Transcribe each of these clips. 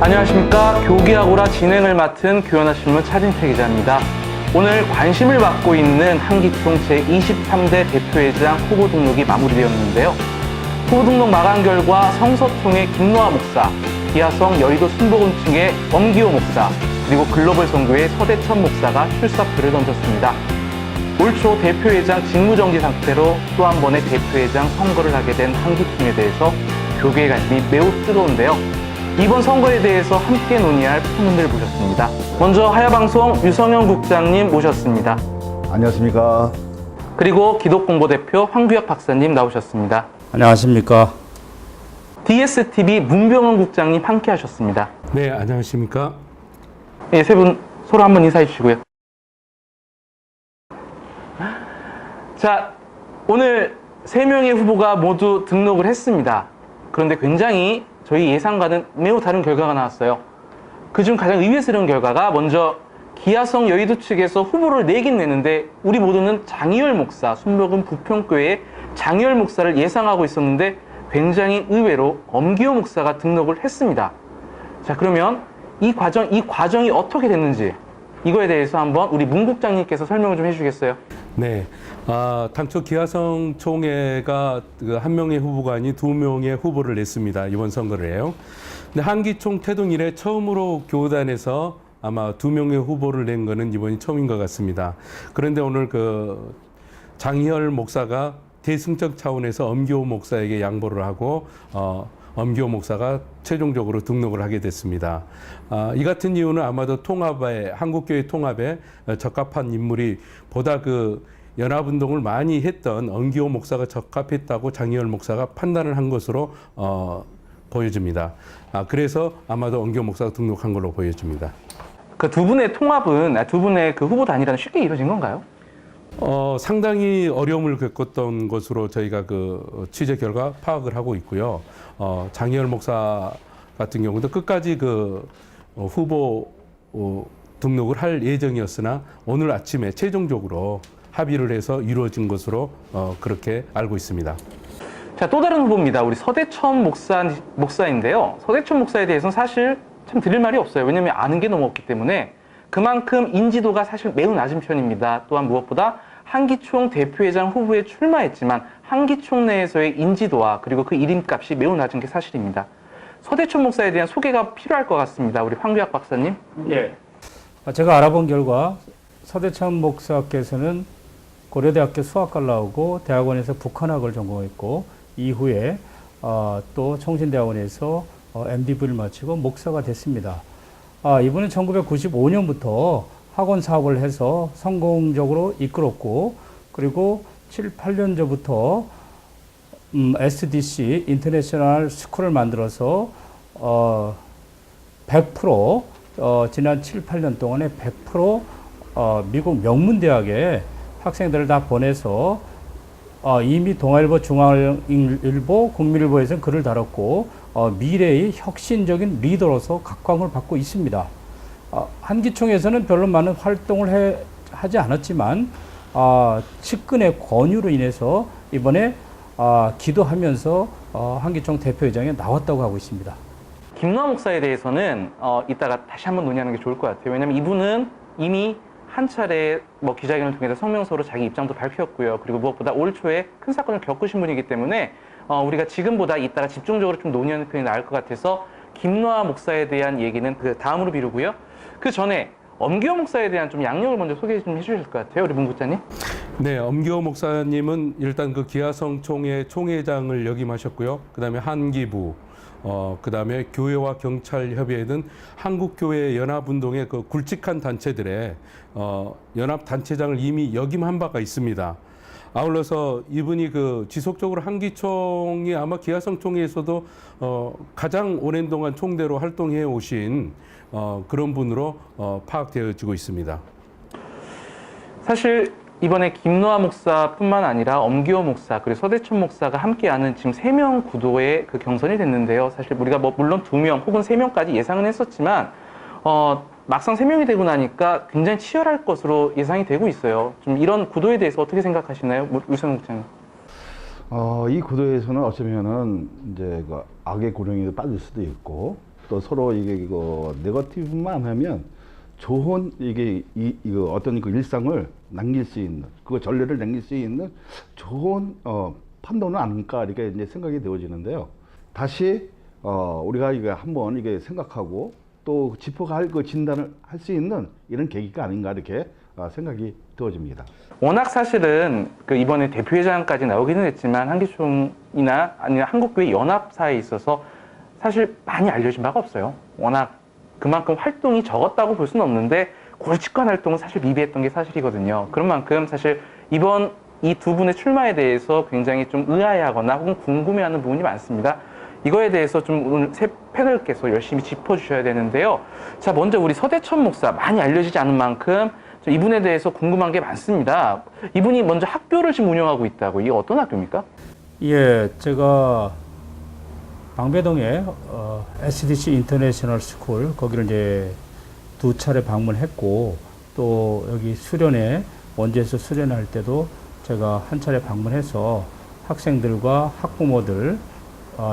안녕하십니까. 교기하고라 진행을 맡은 교연아신문 차진태 기자입니다. 오늘 관심을 받고 있는 한기총 제23대 대표회장 후보 등록이 마무리되었는데요. 후보 등록 마감 결과 성서총의 김노하 목사, 기아성 여의도 순복음층의 엄기호 목사, 그리고 글로벌 선교의 서대천 목사가 출사표를 던졌습니다. 올 초 대표회장 직무정지 상태로 또 한 번의 대표회장 선거를 하게 된 한기총에 대해서 교계의 관심이 매우 뜨거운데요. 이번 선거에 대해서 함께 논의할 평론들 모셨습니다. 먼저 하야방송 유성현 국장님 모셨습니다. 안녕하십니까. 그리고 기독공보대표 황규혁 박사님 나오셨습니다. 안녕하십니까. DSTV 문병헌 국장님 함께 하셨습니다. 네, 안녕하십니까. 네, 세 분 서로 한번 인사해 주시고요. 자, 오늘 3명의 후보가 모두 등록을 했습니다. 그런데 굉장히 저희 예상과는 매우 다른 결과가 나왔어요. 그중 가장 의외스러운 결과가 먼저 기아성 여의도 측에서 후보를 내긴 내는데 우리 모두는 장희열 목사, 순복음 부평교회의 장희열 목사를 예상하고 있었는데 굉장히 의외로 엄기호 목사가 등록을 했습니다. 자, 그러면 이 과정이 어떻게 됐는지 이거에 대해서 한번 우리 문 국장님께서 설명을 좀 해주시겠어요? 네, 당초 기아성 총회가 한 명의 후보가 아닌 2명의 후보를 냈습니다. 이번 선거를 해요. 근데 한기총 태동 이래 처음으로 교단에서 아마 2명의 후보를 낸 거는 이번이 처음인 것 같습니다. 그런데 오늘 그 장희열 목사가 대승적 차원에서 엄기호 목사에게 양보를 하고 엄기호 목사가 최종적으로 등록을 하게 됐습니다. 이 같은 이유는 아마도 한국교회 통합에 적합한 인물이 보다 그 연합운동을 많이 했던 엄기호 목사가 적합했다고 장희열 목사가 판단을 한 것으로 보여집니다. 그래서 아마도 엄기호 목사가 등록한 걸로 보여집니다. 그 두 분의 통합은 두 분의 그 후보 단일화는 쉽게 이루어진 건가요? 상당히 어려움을 겪었던 것으로 저희가 그 취재 결과 파악을 하고 있고요. 장희열 목사 같은 경우도 끝까지 그 후보 등록을 할 예정이었으나 오늘 아침에 최종적으로 합의를 해서 이루어진 것으로 그렇게 알고 있습니다. 자, 또 다른 후보입니다. 우리 서대천 목사인데요. 서대천 목사에 대해서는 사실 참 드릴 말이 없어요. 왜냐하면 아는 게 너무 없기 때문에 그만큼 인지도가 사실 매우 낮은 편입니다. 또한 무엇보다 한기총 대표회장 후보에 출마했지만 한기총 내에서의 인지도와 그리고 그 이름값이 매우 낮은 게 사실입니다. 서대천 목사에 대한 소개가 필요할 것 같습니다. 우리 황규혁 박사님. 예. 제가 알아본 결과 서대천 목사께서는 고려대학교 수학과를 나오고 대학원에서 북한학을 전공했고 이후에 또 총신대학원에서 MDV를 마치고 목사가 됐습니다. 이분은 1995년부터 학원 사업을 해서 성공적으로 이끌었고 그리고 7, 8년 전부터 SDC 인터내셔널 스쿨을 만들어서 100% 지난 7, 8년 동안에 100% 미국 명문대학에 학생들을 다 보내서 이미 동아일보, 중앙일보, 국민일보에서는 글을 달았고 미래의 혁신적인 리더로서 각광을 받고 있습니다. 한기총에서는 별로 많은 활동을 하지 않았지만 측근의 권유로 인해서 이번에 기도하면서 한기총 대표회장에 나왔다고 하고 있습니다. 김노하 목사에 대해서는 이따가 다시 한번 논의하는 게 좋을 것 같아요. 왜냐하면 이분은 이미 한 차례 기자회견을 통해서 성명서로 자기 입장도 밝혔고요. 그리고 무엇보다 올 초에 큰 사건을 겪으신 분이기 때문에 우리가 지금보다 이따가 집중적으로 좀 논의하는 편이 나을 것 같아서 김노하 목사에 대한 얘기는 그 다음으로 미루고요. 그 전에 엄기호 목사에 대한 좀 양력을 먼저 소개 좀 해주실 것 같아요. 우리 문 국장님. 네, 엄기호 목사님은 일단 그 기아성 총회 총회장을 역임하셨고요. 그다음에 한기부, 그다음에 교회와 경찰 협의회 등 한국교회 연합운동의 그 굵직한 단체들의 연합 단체장을 이미 역임한 바가 있습니다. 아울러서 이분이 그 지속적으로 한기총이 아마 기아성 총회에서도 가장 오랜 동안 총대로 활동해 오신 그런 분으로 파악되어지고 있습니다. 사실 이번에 김노하 목사뿐만 아니라 엄기호 목사 그리고 서대천 목사가 함께하는 지금 3명 구도의 그 경선이 됐는데요. 사실 우리가 물론 2명 혹은 3명까지 예상은 했었지만 막상 3명이 되고 나니까 굉장히 치열할 것으로 예상이 되고 있어요. 좀 이런 구도에 대해서 어떻게 생각하시나요? 유성현 국장님. 이 구도에서는 어쩌면은 이제 그 악의 고령이 빠질 수도 있고 또 서로 이거 네거티브만 하면 좋은 이거 어떤 그 일상을 남길 수 있는 그 전례를 남길 수 있는 좋은 판도는 아닐까 이렇게 이제 생각이 되어지는데요. 다시 우리가 이게 한번 이게 생각하고 또 짚어갈 그 진단을 할 수 있는 이런 계기가 아닌가 이렇게 생각이 되어집니다. 워낙 사실은 그 이번에 대표회장까지 나오기는 했지만 한기총이나 아니면 한국교회 연합사에 있어서 사실 많이 알려진 바가 없어요. 워낙 그만큼 활동이 적었다고 볼 수는 없는데 굵직한 활동은 사실 미비했던 게 사실이거든요. 그런 만큼 사실 이번 이 두 분의 출마에 대해서 굉장히 좀 의아해하거나 혹은 궁금해하는 부분이 많습니다. 이거에 대해서 좀 오늘 세 패널께서 열심히 짚어주셔야 되는데요. 자, 먼저 우리 서대천 목사, 많이 알려지지 않은 만큼 이분에 대해서 궁금한 게 많습니다. 이분이 먼저 학교를 지금 운영하고 있다고. 이게 어떤 학교입니까? 예, 제가 방배동에 SDC 인터내셔널 스쿨 거기를 이제 2차례 방문했고 또 여기 수련회 원주에서 수련할 때도 제가 한 차례 방문해서 학생들과 학부모들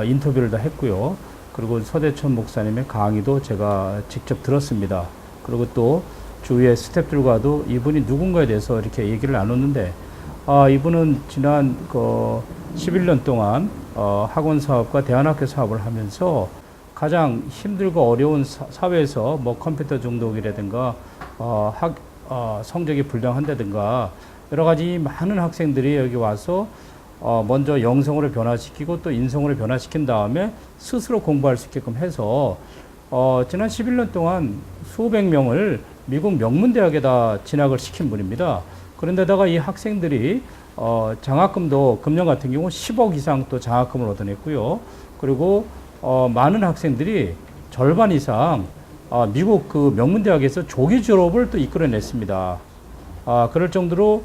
인터뷰를 다 했고요. 그리고 서대천 목사님의 강의도 제가 직접 들었습니다. 그리고 또 주위의 스태프들과도 이분이 누군가에 대해서 이렇게 얘기를 나눴는데 이분은 지난 11년 동안 학원 사업과 대안학교 사업을 하면서 가장 힘들고 어려운 사회에서 뭐 컴퓨터 중독이라든가 성적이 불량한다든가 여러 가지 많은 학생들이 여기 와서 먼저 영성으로 변화시키고 또 인성으로 변화시킨 다음에 스스로 공부할 수 있게끔 해서 지난 11년 동안 수백 명을 미국 명문대학에다 진학을 시킨 분입니다. 그런데다가 이 학생들이 장학금도 금년 같은 경우 10억 이상 또 장학금을 얻어냈고요. 그리고 많은 학생들이 절반 이상 미국 그 명문대학에서 조기 졸업을 또 이끌어냈습니다. 그럴 정도로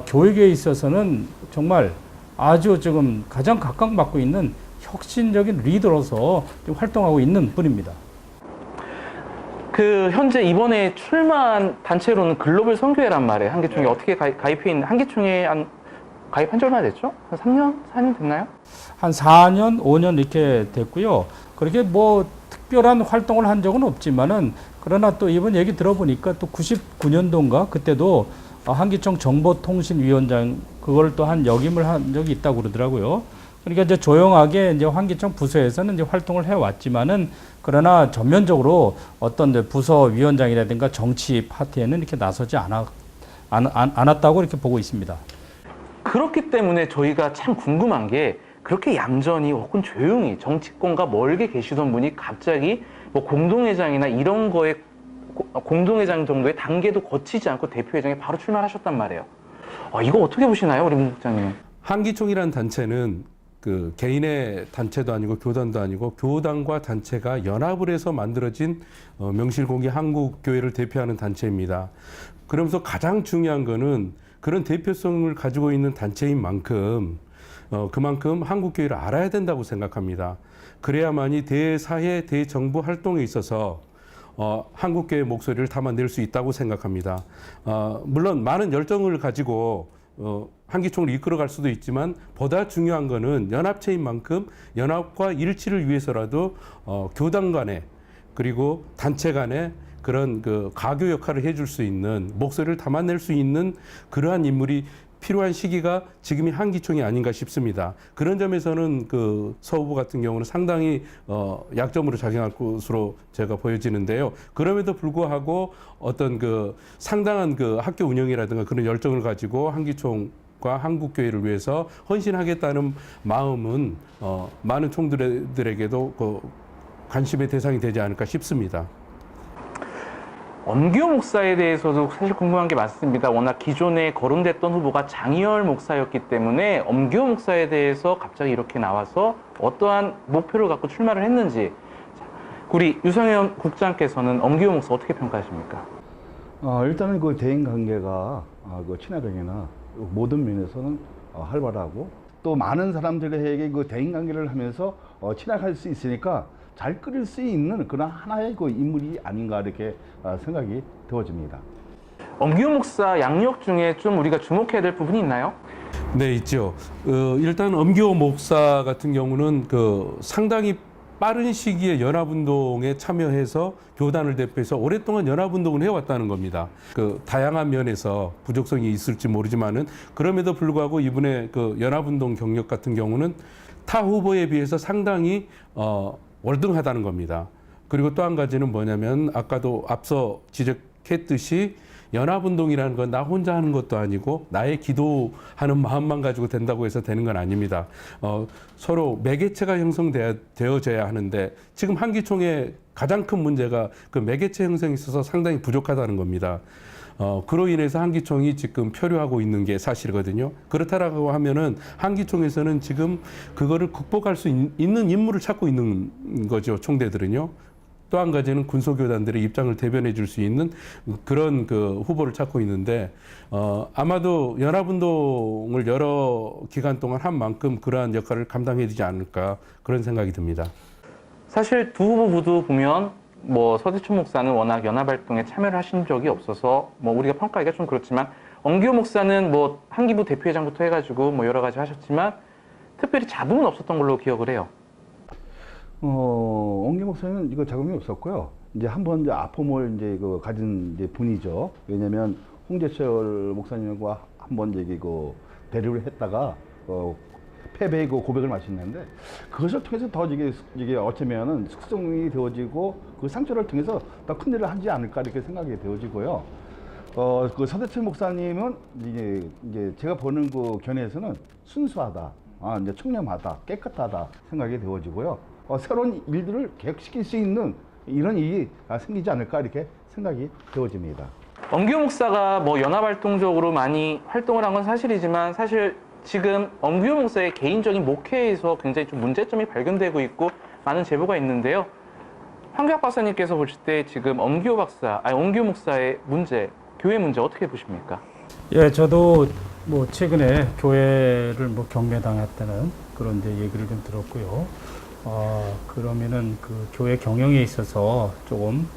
교육에 있어서는 정말 아주 지금 가장 각광받고 있는 혁신적인 리더로서 지금 활동하고 있는 분입니다. 그 현재 이번에 출마한 단체로는 글로벌 선교회란 말이에요. 한기총에 어떻게 가입해 있는 한기총에 가입한 지 얼마나 됐죠? 한 3년, 4년 됐나요? 한 4년, 5년 이렇게 됐고요. 그렇게 뭐 특별한 활동을 한 적은 없지만은 그러나 또 이번 얘기 들어보니까 또 99년도인가 그때도 한기총 정보통신위원장 그걸 또 한 역임을 한 적이 있다고 그러더라고요. 그러니까 이제 조용하게 이제 한기총 부서에서는 이제 활동을 해왔지만은 그러나 전면적으로 어떤 부서 위원장이라든가 정치 파티에는 이렇게 나서지 않았다고 이렇게 보고 있습니다. 그렇기 때문에 저희가 참 궁금한 게 그렇게 얌전히 혹은 조용히 정치권과 멀게 계시던 분이 갑자기 뭐 공동회장이나 이런 거에 공동회장 정도의 단계도 거치지 않고 대표회장에 바로 출마하셨단 말이에요. 이거 어떻게 보시나요, 우리 문 국장님? 한기총이라는 단체는 그 개인의 단체도 아니고 교단도 아니고 교단과 단체가 연합을 해서 만들어진 명실공히 한국교회를 대표하는 단체입니다. 그러면서 가장 중요한 거는 그런 대표성을 가지고 있는 단체인 만큼 그만큼 한국교회를 알아야 된다고 생각합니다. 그래야만이 대사회, 대정부 활동에 있어서 한국교회의 목소리를 담아낼 수 있다고 생각합니다. 물론 많은 열정을 가지고 한기총을 이끌어갈 수도 있지만 보다 중요한 거는 연합체인 만큼 연합과 일치를 위해서라도 교단 간에 그리고 단체 간에 그런 그 가교 역할을 해줄 수 있는 목소리를 담아낼 수 있는 그러한 인물이 필요한 시기가 지금이 한기총이 아닌가 싶습니다. 그런 점에서는 그 서 후보 같은 경우는 상당히 약점으로 작용할 것으로 제가 보여지는데요. 그럼에도 불구하고 어떤 그 상당한 그 학교 운영이라든가 그런 열정을 가지고 한기총과 한국교회를 위해서 헌신하겠다는 마음은 많은 총들에게도 그 관심의 대상이 되지 않을까 싶습니다. 엄기호 목사에 대해서도 사실 궁금한 게 많습니다. 워낙 기존에 거론됐던 후보가 장희열 목사였기 때문에 엄기호 목사에 대해서 갑자기 이렇게 나와서 어떠한 목표를 갖고 출마를 했는지 우리 유성현 국장께서는 엄기호 목사 어떻게 평가하십니까? 일단은 그 대인 관계가 그 친화력이나 모든 면에서는 활발하고 또 많은 사람들에게 그 대인 관계를 하면서 친화할 수 있으니까 잘 끌릴 수 있는 그런 하나의 그 인물이 아닌가 이렇게 생각이 되어집니다. 엄기호 목사 양력 중에 좀 우리가 주목해야 될 부분이 있나요? 네, 있죠. 일단 엄기호 목사 같은 경우는 그 상당히 빠른 시기에 연합운동에 참여해서 교단을 대표해서 오랫동안 연합운동을 해왔다는 겁니다. 그 다양한 면에서 부족성이 있을지 모르지만은 그럼에도 불구하고 이분의 그 연합운동 경력 같은 경우는 타 후보에 비해서 상당히 월등하다는 겁니다. 그리고 또 한 가지는 뭐냐면 아까도 앞서 지적했듯이 연합운동이라는 건 나 혼자 하는 것도 아니고 나의 기도하는 마음만 가지고 된다고 해서 되는 건 아닙니다. 서로 매개체가 형성되어져야 하는데 지금 한기총의 가장 큰 문제가 그 매개체 형성에 있어서 상당히 부족하다는 겁니다. 그로 인해서 한기총이 지금 표류하고 있는 게 사실이거든요. 그렇다라고 하면은 한기총에서는 지금 그거를 극복할 수 있는 인물을 찾고 있는 거죠. 총대들은요. 또 한 가지는 군소교단들의 입장을 대변해 줄 수 있는 그런 그 후보를 찾고 있는데 아마도 연합운동을 여러 기간 동안 한 만큼 그러한 역할을 감당해야 되지 않을까 그런 생각이 듭니다. 사실 두 후보 모두 보면 뭐 서대천 목사는 워낙 연합활동에 참여를 하신 적이 없어서 뭐 우리가 평가하기가 좀 그렇지만 엄기호 목사는 뭐 한기부 대표회장부터 해가지고 뭐 여러 가지 하셨지만 특별히 잡음은 없었던 걸로 기억을 해요. 옹기 목사는 이거 자금이 없었고요. 이제 한번 이제 아픔을 이제 그 가진 이제 분이죠. 왜냐면 홍재철 목사님과 한번 이제 그 대립을 했다가 패배의 그 고백을 마셨는데 그것을 통해서 더 이게 어쩌면은 숙성이 되어지고 그 상처를 통해서 더 큰 일을 하지 않을까 이렇게 생각이 되어지고요. 그 서대철 목사님은 이제 제가 보는 그 견해에서는 순수하다, 이제 청렴하다, 깨끗하다 생각이 되어지고요. 새로운 일들을 계획시킬 수 있는 이런 일이 생기지 않을까 이렇게 생각이 되어집니다. 엄기호 목사가 뭐 연합활동적으로 많이 활동을 한 건 사실이지만 사실 지금 엄기호 목사의 개인적인 목회에서 굉장히 좀 문제점이 발견되고 있고 많은 제보가 있는데요. 황교안 박사님께서 보실 때 지금 엄기호 목사의 문제, 교회 문제 어떻게 보십니까? 예, 저도 뭐 최근에 교회를 뭐 경매당했다는 그런 이제 얘기를 좀 들었고요. 그러면은 그 교회 경영에 있어서 조금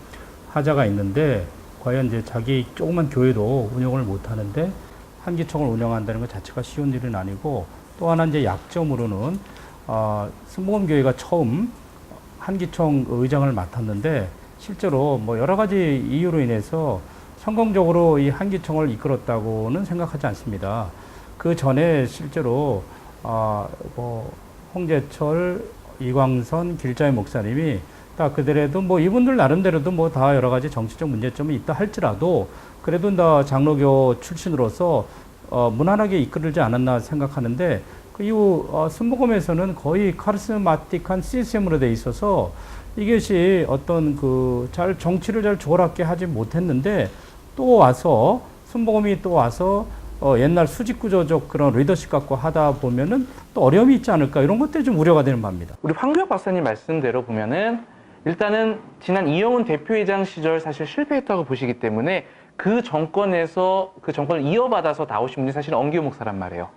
하자가 있는데 과연 이제 자기 조그만 교회도 운영을 못 하는데 한기총을 운영한다는 것 자체가 쉬운 일은 아니고 또 하나 이제 약점으로는 순복음 교회가 처음 한기총 의장을 맡았는데 실제로 뭐 여러 가지 이유로 인해서 성공적으로 이 한기총을 이끌었다고는 생각하지 않습니다. 그 전에 실제로 뭐 홍재철, 이광선, 길자의 목사님이 다 그들에도 뭐 이분들 나름대로도 뭐 다 여러 가지 정치적 문제점이 있다 할지라도 그래도 다 장로교 출신으로서 무난하게 이끌지 않았나 생각하는데 그 이후 순복음에서는 거의 카리스마틱한 시스템으로 돼 있어서 이것이 어떤 그 잘 정치를 잘 조화롭게 하지 못했는데 또 와서 순복음이 또 와서 옛날 수직구조적 그런 리더십 갖고 하다 보면은 또 어려움이 있지 않을까 이런 것들이 좀 우려가 되는 바입니다. 우리 황교안 박사님 말씀대로 보면은 일단은 지난 이영훈 대표회장 시절 사실 실패했다고 보시기 때문에 그 정권에서 그 정권을 이어받아서 나오신 분이 사실 엄기호 목사란 말이에요.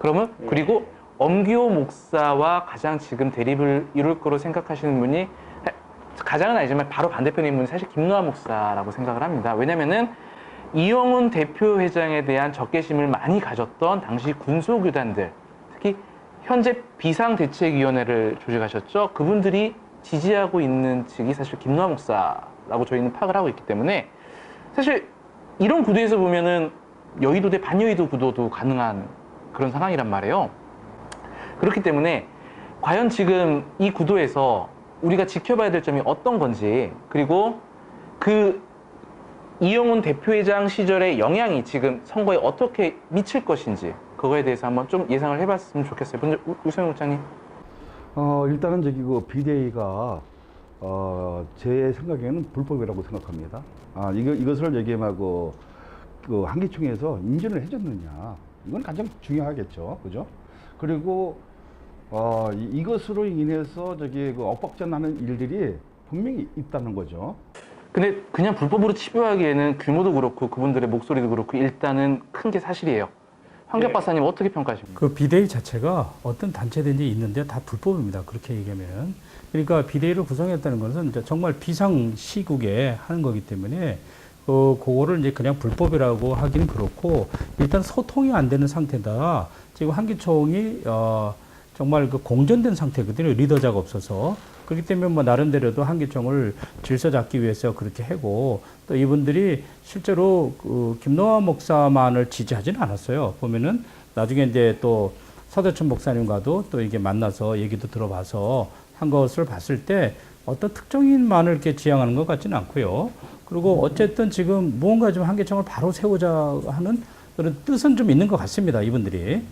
그러면 그리고 엄기호 목사와 가장 지금 대립을 이룰 거로 생각하시는 분이 가장은 아니지만 바로 반대편에 있는 분이 사실 김노한 목사라고 생각을 합니다. 왜냐면은 이영훈 대표회장에 대한 적개심을 많이 가졌던 당시 군소교단들, 특히 현재 비상대책위원회를 조직하셨죠. 그분들이 지지하고 있는 측이 사실 김노한 목사라고 저희는 파악을 하고 있기 때문에 사실 이런 구도에서 보면은 여의도 대 반여의도 구도도 가능한 그런 상황이란 말이에요. 그렇기 때문에 과연 지금 이 구도에서 우리가 지켜봐야 될 점이 어떤 건지, 그리고 그 이영훈 대표회장 시절의 영향이 지금 선거에 어떻게 미칠 것인지 그거에 대해서 한번 좀 예상을 해봤으면 좋겠어요. 먼저 우성영 국장님. 일단은 그 비대위가 제 생각에는 불법이라고 생각합니다. 이것을 얘기하고 그 한기총에서 인준을 해줬느냐, 이건 가장 중요하겠죠, 그죠? 그리고 이것으로 인해서 그 엇박전하는 일들이 분명히 있다는 거죠. 근데 그냥 불법으로 치부하기에는 규모도 그렇고 그분들의 목소리도 그렇고 일단은 큰 게 사실이에요. 황교안 박사님 어떻게 평가하십니까? 그 비대위 자체가 어떤 단체든지 있는데 다 불법입니다. 그렇게 얘기하면. 그러니까 비대위를 구성했다는 것은 이제 정말 비상시국에 하는 거기 때문에 그거를 이제 그냥 불법이라고 하기는 그렇고 일단 소통이 안 되는 상태다. 지금 한기총이 정말 그 공전된 상태거든요. 리더자가 없어서. 그렇기 때문에 뭐 나름대로도 한기총을 질서 잡기 위해서 그렇게 하고 또 이분들이 실제로 그 김노화 목사만을 지지하지는 않았어요. 보면은 나중에 이제 또 서대천 목사님과도 또 이게 만나서 얘기도 들어봐서 한 것을 봤을 때 어떤 특정인만을 이렇게 지향하는 것 같지는 않고요. 그리고 어쨌든 지금 무언가 좀 한기총을 바로 세우자 하는 그런 뜻은 좀 있는 것 같습니다. 이분들이.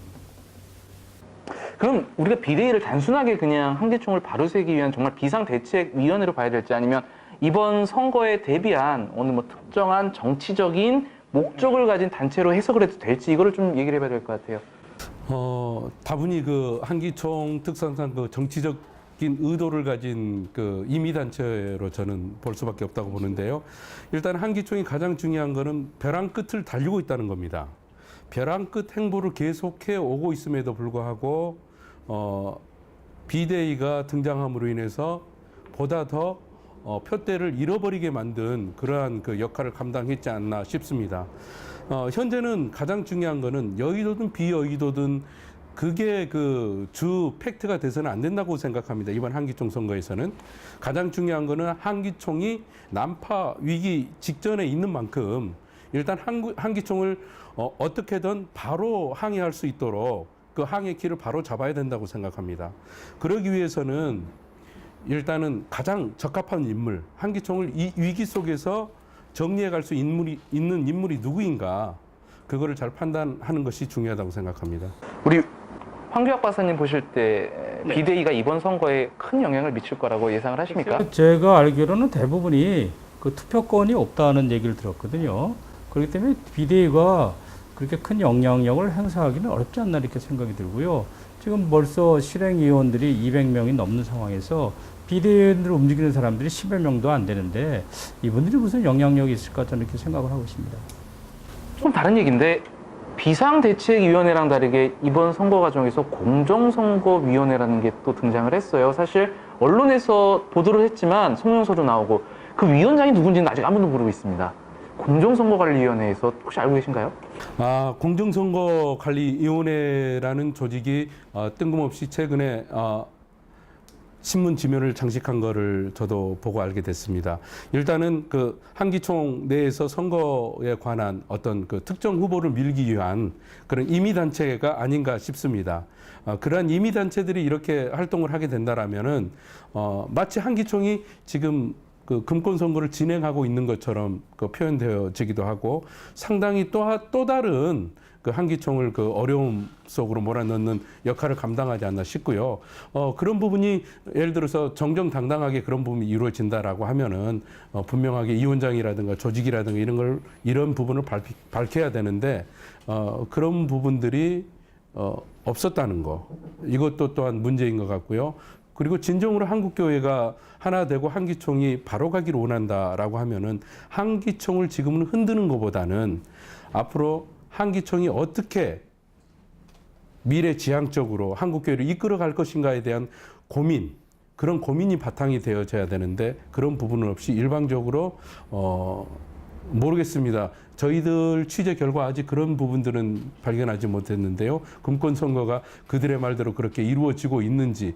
그럼 우리가 비대위를 단순하게 그냥 한기총을 바로 세기 위한 정말 비상대책위원회로 봐야 될지 아니면 이번 선거에 대비한 어느 뭐 특정한 정치적인 목적을 가진 단체로 해석을 해도 될지 이거를 좀 얘기를 해봐야 될 것 같아요. 다분히 그 한기총 특성상 그 정치적인 의도를 가진 그 임의단체로 저는 볼 수밖에 없다고 보는데요. 일단 한기총이 가장 중요한 거는 벼랑 끝을 달리고 있다는 겁니다. 벼랑 끝 행보를 계속해 오고 있음에도 불구하고 비대위가 등장함으로 인해서 보다 더 표대를 잃어버리게 만든 그러한 그 역할을 감당했지 않나 싶습니다. 현재는 가장 중요한 거는 여의도든 비여의도든 그게 그 주 팩트가 돼서는 안 된다고 생각합니다. 이번 한기총 선거에서는 가장 중요한 거는 한기총이 난파 위기 직전에 있는 만큼 일단 한기총을 어떻게든 바로 항해할 수 있도록 그 항해 길을 바로 잡아야 된다고 생각합니다. 그러기 위해서는 일단은 가장 적합한 인물, 한기총을 이 위기 속에서 정리해 갈 수 있는 인물이 누구인가, 그거를 잘 판단하는 것이 중요하다고 생각합니다. 우리 황교안 박사님 보실 때 비대위가 이번 선거에 큰 영향을 미칠 거라고 예상을 하십니까? 제가 알기로는 대부분이 그 투표권이 없다는 얘기를 들었거든요. 그렇기 때문에 비대위가 그렇게 큰 영향력을 행사하기는 어렵지 않나 이렇게 생각이 들고요. 지금 벌써 실행위원들이 200명이 넘는 상황에서 비대위원으로 움직이는 사람들이 10여 명도 안 되는데 이분들이 무슨 영향력이 있을까 저는 이렇게 생각을 하고 있습니다. 좀 다른 얘기인데 비상대책위원회랑 다르게 이번 선거 과정에서 공정선거위원회라는 게 또 등장을 했어요. 사실 언론에서 보도를 했지만 성명서도 나오고 그 위원장이 누군지는 아직 아무도 모르고 있습니다. 공정선거관리위원회에서 혹시 알고 계신가요? 공정선거관리위원회라는 조직이 뜬금없이 최근에 신문 지면을 장식한 거를 저도 보고 알게 됐습니다. 일단은 그 한기총 내에서 선거에 관한 어떤 그 특정 후보를 밀기 위한 그런 임의단체가 아닌가 싶습니다. 그러한 임의단체들이 이렇게 활동을 하게 된다라면은 마치 한기총이 지금 그 금권 선거를 진행하고 있는 것처럼 그 표현되어지기도 하고 상당히 또 다른 그 한기총을 그 어려움 속으로 몰아넣는 역할을 감당하지 않나 싶고요. 그런 부분이 예를 들어서 정정당당하게 그런 부분이 이루어진다라고 하면은 분명하게 위원장이라든가 조직이라든가 이런 부분을 밝혀야 되는데 그런 부분들이 없었다는 거, 이것도 또한 문제인 것 같고요. 그리고 진정으로 한국교회가 하나 되고 한기총이 바로 가기를 원한다라고 하면은 한기총을 지금은 흔드는 것보다는 앞으로 한기총이 어떻게 미래지향적으로 한국교회를 이끌어갈 것인가에 대한 고민, 그런 고민이 바탕이 되어져야 되는데 그런 부분은 없이 일방적으로 모르겠습니다. 저희들 취재 결과 아직 그런 부분들은 발견하지 못했는데요. 금권 선거가 그들의 말대로 그렇게 이루어지고 있는지,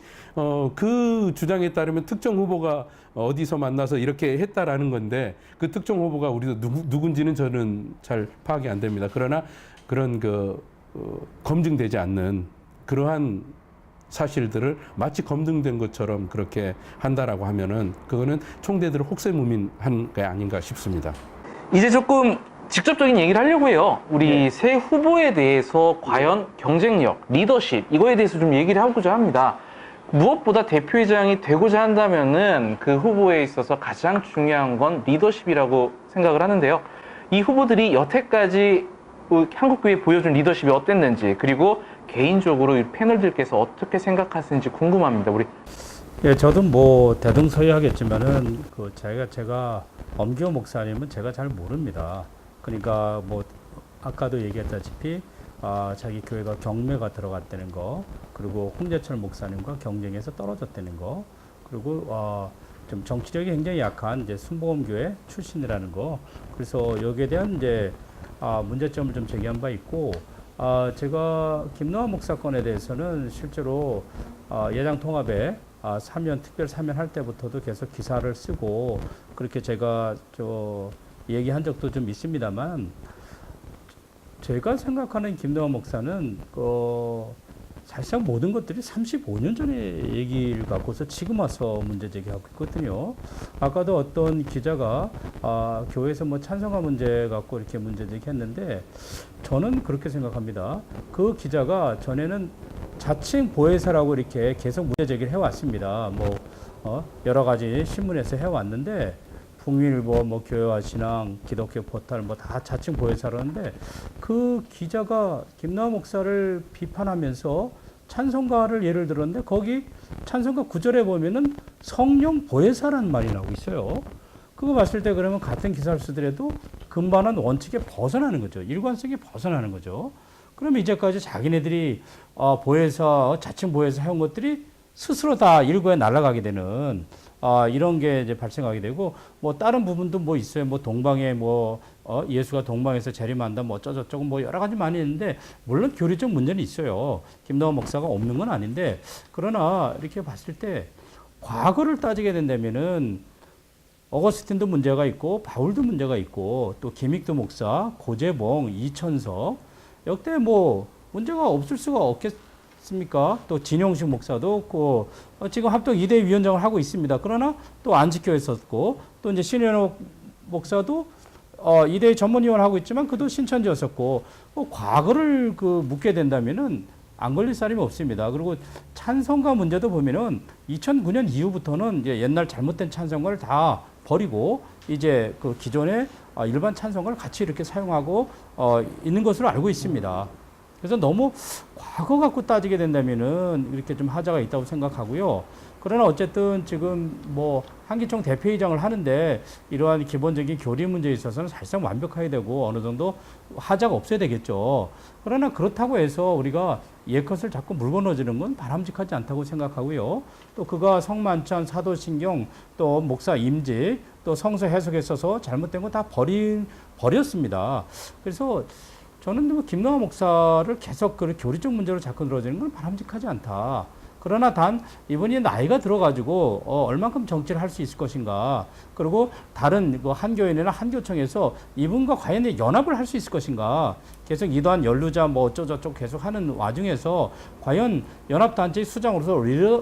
그 주장에 따르면 특정 후보가 어디서 만나서 이렇게 했다라는 건데 그 특정 후보가 우리도 누군지는 저는 잘 파악이 안 됩니다. 그러나 그런 검증되지 않는 그러한 사실들을 마치 검증된 것처럼 그렇게 한다라고 하면은 그거는 총대들을 혹세무민한 게 아닌가 싶습니다. 이제 조금 직접적인 얘기를 하려고 해요. 우리 새 후보에 대해서 과연 경쟁력, 리더십 이거에 대해서 좀 얘기를 하고자 합니다. 무엇보다 대표회장이 되고자 한다면은 그 후보에 있어서 가장 중요한 건 리더십이라고 생각을 하는데요. 이 후보들이 여태까지 한국교회에 보여준 리더십이 어땠는지, 그리고 개인적으로 이 패널들께서 어떻게 생각하시는지 궁금합니다. 예, 저도 뭐 대등서이하겠지만은 제가 엄기호 목사님은 제가 잘 모릅니다. 그러니까 뭐 아까도 얘기했다시피 자기 교회가 경매가 들어갔다는 거, 그리고 홍재철 목사님과 경쟁에서 떨어졌다는 거, 그리고 좀 정치력이 굉장히 약한 이제 순복음교회 출신이라는 거. 그래서 여기에 대한 이제 문제점을 좀 제기한 바 있고, 제가 김노화 목사 건에 대해서는 실제로 예당 통합에 사면 특별 사면 할 때부터도 계속 기사를 쓰고 그렇게 제가 얘기한 적도 좀 있습니다만 제가 생각하는 김대환 목사는 사실상 모든 것들이 35년 전의 얘기를 갖고서 지금 와서 문제 제기하고 있거든요. 아까도 어떤 기자가 교회에서 뭐 찬성화 문제 갖고 이렇게 문제 제기했는데 저는 그렇게 생각합니다. 그 기자가 전에는 자칭 보혜사라고 이렇게 계속 문제 제기를 해왔습니다. 여러 가지 신문에서 해왔는데 북일보, 교회와 신앙, 기독교 포탈 다 자칭 보혜사라는데 그 기자가 김남호 목사를 비판하면서 찬송가를 예를 들었는데 거기 찬송가 9절에 보면은 성령 보혜사라는 말이 나오고 있어요. 그거 봤을 때 그러면 같은 기사를 쓰더라도 근반한 원칙에 벗어나는 거죠. 일관성에 벗어나는 거죠. 그러면 이제까지 자기네들이 보혜사, 자칭 보혜사 해온 것들이 스스로 다 일거에 날아가게 되는 이런 게 이제 발생하게 되고 다른 부분도 있어요. 동방에 예수가 동방에서 재림한다 어쩌고저쩌고 여러 가지 많이 있는데 물론 교리적 문제는 있어요. 김남호 목사가 없는 건 아닌데 그러나 이렇게 봤을 때 과거를 따지게 된다면은 어거스틴도 문제가 있고 바울도 문제가 있고 또 김익도 목사, 고재봉, 이천석 역대 문제가 없을 수가 없겠습니까? 또 진용식 목사도 없고 지금 합동 2대 위원장을 하고 있습니다. 그러나 또 안 지켜 있었고 또 이제 신현옥 목사도 2대 전문위원 하고 있지만 그도 신천지였었고 과거를 묻게 된다면은 안 걸릴 사람이 없습니다. 그리고 찬송가 문제도 보면은 2009년 이후부터는 이제 옛날 잘못된 찬송가를 다 버리고 이제 그 기존의 일반 찬송가를 같이 이렇게 사용하고 있는 것으로 알고 있습니다. 그래서 너무 과거 갖고 따지게 된다면은 이렇게 좀 하자가 있다고 생각하고요. 그러나 어쨌든 지금 한기총 대표이장을 하는데 이러한 기본적인 교리 문제에 있어서는 사실상 완벽해야 되고 어느 정도 하자가 없어야 되겠죠. 그러나 그렇다고 해서 우리가 옛것을 자꾸 물건어지는 건 바람직하지 않다고 생각하고요. 또 그가 성만찬, 사도신경, 또 목사 임직, 또 성서 해석에 있어서 잘못된 거 다 버렸습니다. 그래서 저는 김남호 목사를 계속 교리적 문제로 자꾸 늘어지는 건 바람직하지 않다. 그러나 단 이분이 나이가 들어가지고 얼만큼 정치를 할 수 있을 것인가. 그리고 다른 한교연이나 한교총에서 이분과 과연 연합을 할 수 있을 것인가. 계속 이도한 연루자 어쩌고저쩌고 계속 하는 와중에서 과연 연합단체의 수장으로서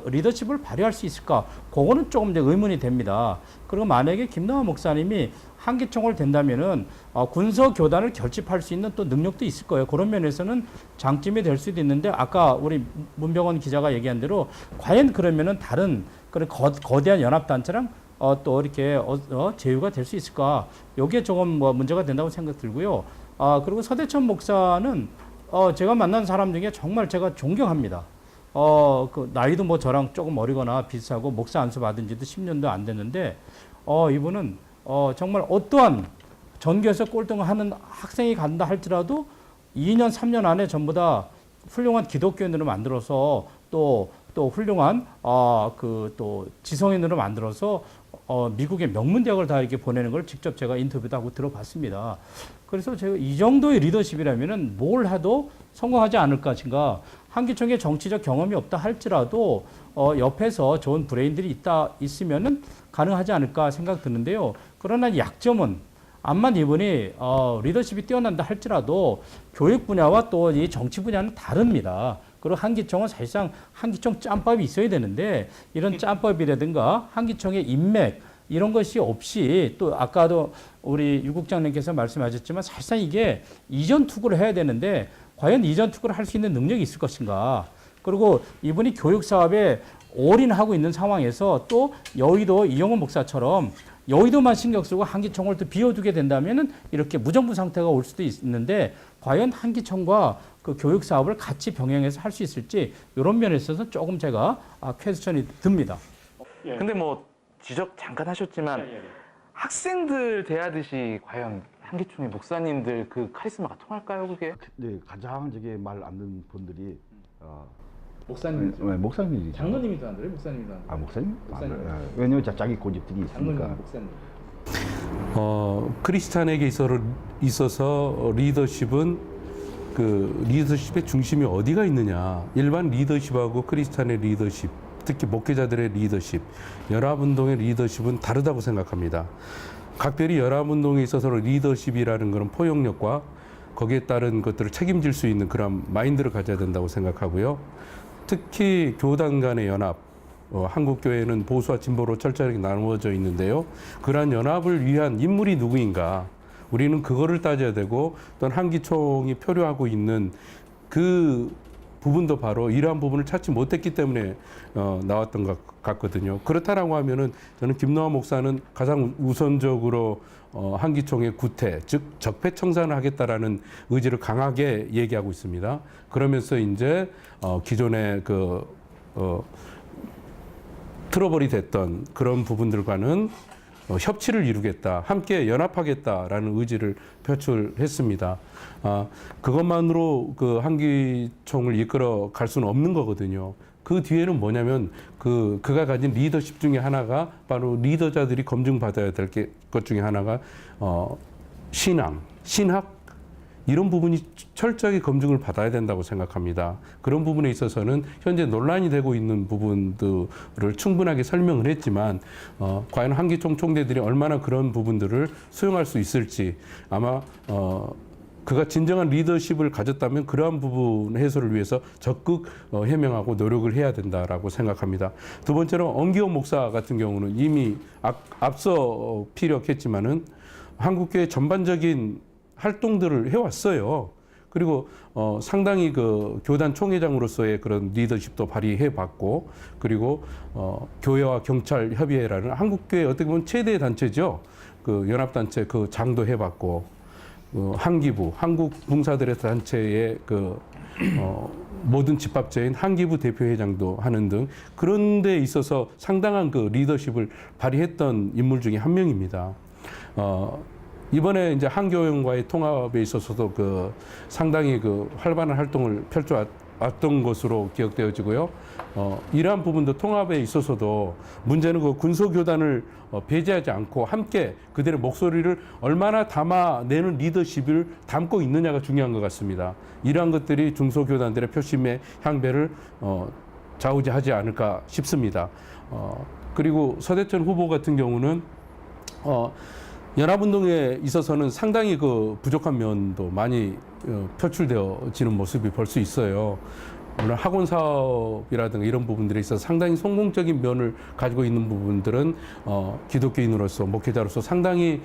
리더십을 발휘할 수 있을까. 그거는 조금 이제 의문이 됩니다. 그리고 만약에 김남호 목사님이 한기총을 된다면은 군서교단을 결집할 수 있는 또 능력도 있을 거예요. 그런 면에서는 장점이 될 수도 있는데 아까 우리 문병원 기자가 얘기한 대로 과연 그러면은 다른 그런 거대한 연합단체랑 또 이렇게 제휴가 될 수 있을까? 여기에 조금 문제가 된다고 생각 들고요. 그리고 서대천 목사는 제가 만난 사람 중에 정말 제가 존경합니다. 나이도 저랑 조금 어리거나 비슷하고 목사 안수 받은 지도 10년도 안 됐는데 이분은 정말 어떠한 전교에서 꼴등을 하는 학생이 간다 할지라도 2년, 3년 안에 전부 다 훌륭한 기독교인으로 만들어서 또 훌륭한 또 지성인으로 만들어서 미국의 명문대학을 다 이렇게 보내는 걸 직접 제가 인터뷰도 하고 들어봤습니다. 그래서 제가 이 정도의 리더십이라면은 뭘 해도 성공하지 않을까 생각. 한기총의 정치적 경험이 없다 할지라도 옆에서 좋은 브레인들이 있으면은 가능하지 않을까 생각 드는데요. 그러나 약점은 암만 이분이 리더십이 뛰어난다 할지라도 교육 분야와 또 이 정치 분야는 다릅니다. 그리고 한기총은 사실상 한기총 짬밥이 있어야 되는데 이런 짬밥이라든가 한기총의 인맥 이런 것이 없이 또 아까도 우리 유 국장님께서 말씀하셨지만 사실상 이게 이전 투구를 해야 되는데 과연 이전 투구를 할 수 있는 능력이 있을 것인가. 그리고 이분이 교육 사업에 올인하고 있는 상황에서 또 여의도 이용호 목사처럼 여의도만 신경 쓰고 한기총을 또 비워두게 된다면은 이렇게 무정부 상태가 올 수도 있는데 과연 한기총과 그 교육 사업을 같이 병행해서 할 수 있을지 이런 면에 있어서 조금 제가 퀘스천이 듭니다. 근데 지적 잠깐 하셨지만 학생들 대하듯이 과연 한기총의 목사님들 그 카리스마가 통할까요, 그게? 네, 가장 저게 말 안 듣는 분들이 목사님이죠. 네, 목사님이죠. 장로님이도 안 들어요, 목사님이도 안 들어요. 목사님? 목사님. 왜냐면 자기 고집들이 있으니까. 목사님. 크리스찬에게 있어서 리더십은 리더십의 중심이 어디가 있느냐. 일반 리더십하고 크리스찬의 리더십 특히 목회자들의 리더십, 연합운동의 리더십은 다르다고 생각합니다. 각별히 연합운동에 있어서 리더십이라는 것은 포용력과 거기에 따른 것들을 책임질 수 있는 그런 마인드를 가져야 된다고 생각하고요. 특히 교단 간의 연합, 한국교회는 보수와 진보로 철저하게 나누어져 있는데요. 그러한 연합을 위한 인물이 누구인가? 우리는 그거를 따져야 되고 또한 한기총이 표류하고 있는 그 부분도 바로 이러한 부분을 찾지 못했기 때문에 나왔던 것 같거든요. 그렇다라고 하면은 저는 김노하 목사는 가장 우선적으로 한기총의 구태, 즉 적폐청산을 하겠다라는 의지를 강하게 얘기하고 있습니다. 그러면서 이제 기존의 트러블이 됐던 그런 부분들과는 협치를 이루겠다, 함께 연합하겠다라는 의지를 표출했습니다. 그것만으로 그 한기총을 이끌어 갈 수는 없는 거거든요. 그 뒤에는 뭐냐면 그가 가진 리더십 중에 하나가 바로 리더자들이 검증받아야 될 것 중에 하나가 신앙, 신학 이런 부분이 철저하게 검증을 받아야 된다고 생각합니다. 그런 부분에 있어서는 현재 논란이 되고 있는 부분들을 충분하게 설명을 했지만 과연 한기총 총대들이 얼마나 그런 부분들을 수용할 수 있을지 아마 그가 진정한 리더십을 가졌다면 그러한 부분 해소를 위해서 적극 해명하고 노력을 해야 된다라고 생각합니다. 두 번째로 엄기원 목사 같은 경우는 이미 앞서 피력했지만은 한국교회 전반적인 활동들을 해왔어요. 그리고 상당히 그 교단 총회장으로서의 그런 리더십도 발휘해봤고, 그리고 교회와 경찰 협의회라는 한국교회 어떻게 보면 최대 단체죠. 그 연합단체 그 장도 해봤고, 한기부 한국 봉사들의 단체의 모든 집합체인 한기부 대표회장도 하는 등 그런 데 있어서 상당한 그 리더십을 발휘했던 인물 중에 한 명입니다. 이번에 이제 한교연과의 통합에 있어서도 상당히 활발한 활동을 펼쳐왔던 것으로 기억되어지고요. 이러한 부분도 통합에 있어서도 문제는 그 군소교단을 배제하지 않고 함께 그들의 목소리를 얼마나 담아내는 리더십을 담고 있느냐가 중요한 것 같습니다. 이러한 것들이 중소교단들의 표심의 향배를 좌우지하지 않을까 싶습니다. 그리고 서대천 후보 같은 경우는 연합운동에 있어서는 상당히 부족한 면도 많이 표출되어지는 모습이 볼 수 있어요. 물론 학원 사업이라든가 이런 부분들에 있어서 상당히 성공적인 면을 가지고 있는 부분들은 기독교인으로서 목회자로서 상당히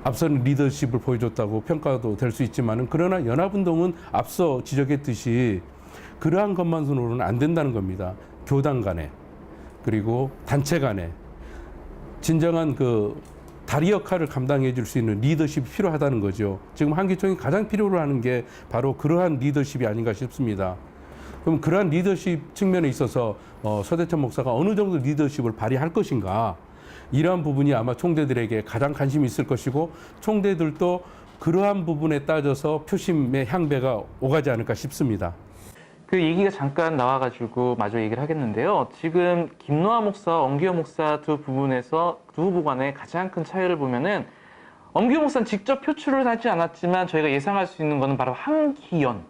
앞선 리더십을 보여줬다고 평가도 될 수 있지만은 그러나 연합운동은 앞서 지적했듯이 그러한 것만으로는 안 된다는 겁니다. 교단 간에 그리고 단체 간에 진정한 다리 역할을 감당해 줄 수 있는 리더십이 필요하다는 거죠. 지금 한기총이 가장 필요로 하는 게 바로 그러한 리더십이 아닌가 싶습니다. 그럼 그러한 리더십 측면에 있어서 서대천 목사가 어느 정도 리더십을 발휘할 것인가, 이러한 부분이 아마 총대들에게 가장 관심이 있을 것이고 총대들도 그러한 부분에 따져서 표심의 향배가 오가지 않을까 싶습니다. 그 얘기가 잠깐 나와가지고 마저 얘기를 하겠는데요. 지금 김노하 목사, 엄기원 목사 두 부분에서 두 후보 간의 가장 큰 차이를 보면은 엄기원 목사는 직접 표출을 하지 않았지만 저희가 예상할 수 있는 것은 바로 한기연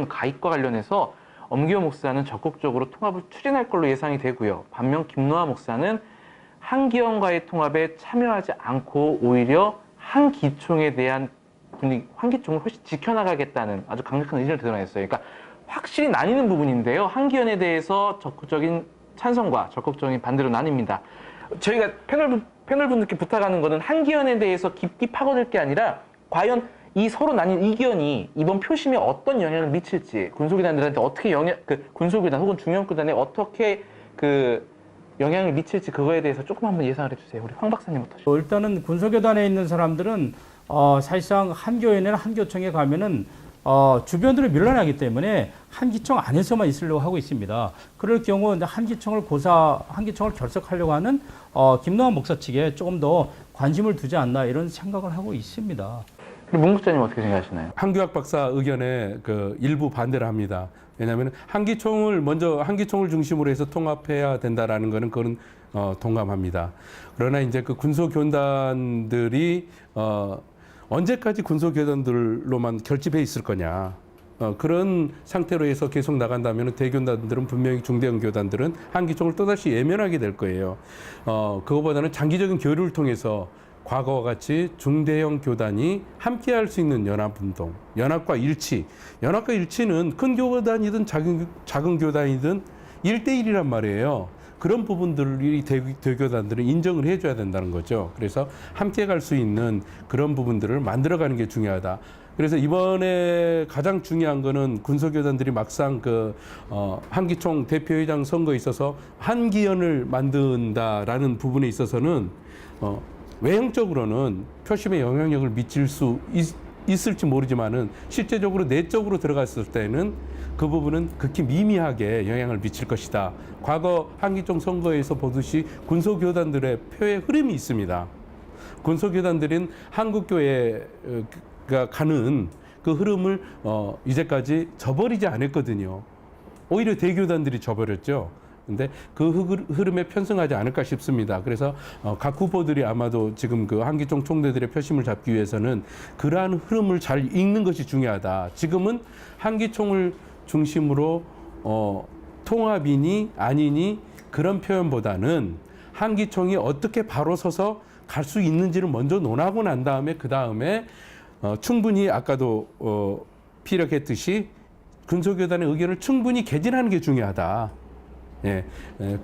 가입과 관련해서 엄기원 목사는 적극적으로 통합을 추진할 걸로 예상이 되고요. 반면 김노하 목사는 한기연과의 통합에 참여하지 않고 오히려 한기총에 대한 분위기, 한기총을 훨씬 지켜나가겠다는 아주 강력한 의지를 드러냈어요. 그러니까 확실히 나뉘는 부분인데요. 한기연에 대해서 적극적인 찬성과 적극적인 반대로 나뉩니다. 저희가 패널분들께 부탁하는 것은 한기연에 대해서 깊이 파고들 게 아니라 과연 이 서로 나뉜 의견이 이번 표심에 어떤 영향을 미칠지, 군소교단들한테 어떻게 군소교단 혹은 중형교단에 어떻게 영향을 미칠지 그거에 대해서 조금 한번 예상을 해주세요. 우리 황 박사님부터. 일단은 군소교단에 있는 사람들은 사실상 한교연이나 한교총에 가면은 주변들을 밀어내기 때문에 한기총 안에서만 있으려고 하고 있습니다. 그럴 경우 한기총을 결석하려고 하는 김노하 목사 측에 조금 더 관심을 두지 않나 이런 생각을 하고 있습니다. 그리고 문 국장님 어떻게 생각하시나요? 한규학 박사 의견에 일부 반대를 합니다. 왜냐하면 한기총을 중심으로 해서 통합해야 된다라는 거는 그건 동감합니다. 그러나 이제 군소교단들이 언제까지 군소교단들로만 결집해 있을 거냐. 그런 상태로 해서 계속 나간다면 대교단들은 분명히 중대형 교단들은 한기총을 또다시 예면하게 될 거예요. 그거보다는 장기적인 교류를 통해서 과거와 같이 중대형 교단이 함께 할 수 있는 연합운동, 연합과 일치. 연합과 일치는 큰 교단이든 작은 교단이든 1대1이란 말이에요. 그런 부분들이 대교단들은 인정을 해줘야 된다는 거죠. 그래서 함께 갈 수 있는 그런 부분들을 만들어가는 게 중요하다. 그래서 이번에 가장 중요한 거는 군소교단들이 막상 한기총 대표회장 선거에 있어서 한기연을 만든다라는 부분에 있어서는 외형적으로는 표심에 영향력을 미칠 수 있을지 모르지만은 실제적으로 내적으로 들어갔을 때는 그 부분은 극히 미미하게 영향을 미칠 것이다. 과거 한기총 선거에서 보듯이 군소교단들의 표의 흐름이 있습니다. 군소교단들은 한국교회가 가는 그 흐름을 이제까지 저버리지 않았거든요. 오히려 대교단들이 저버렸죠. 근데 그 흐름에 편승하지 않을까 싶습니다. 그래서 각 후보들이 아마도 지금 그 한기총 총대들의 표심을 잡기 위해서는 그러한 흐름을 잘 읽는 것이 중요하다. 지금은 한기총을 중심으로 통합이니 아니니 그런 표현보다는 한기총이 어떻게 바로 서서 갈 수 있는지를 먼저 논하고 난 다음에 그 다음에 충분히 아까도 피력했듯이 군소교단의 의견을 충분히 개진하는 게 중요하다. 예,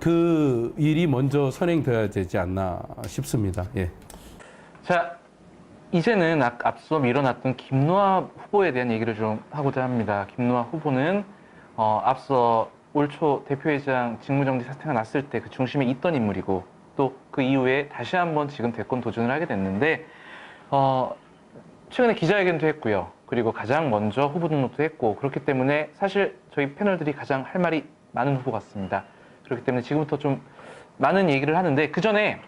그 일이 먼저 선행돼야 되지 않나 싶습니다. 예. 자, 이제는 앞서 밀어놨던 김노아 후보에 대한 얘기를 좀 하고자 합니다. 김노아 후보는 앞서 올 초 대표회장 직무정지 사태가 났을 때 그 중심에 있던 인물이고 또 그 이후에 다시 한번 지금 대권 도전을 하게 됐는데 최근에 기자회견도 했고요. 그리고 가장 먼저 후보 등록도 했고 그렇기 때문에 사실 저희 패널들이 가장 할 말이 많은 후보 같습니다. 그렇기 때문에 지금부터 좀 많은 얘기를 하는데 그 전에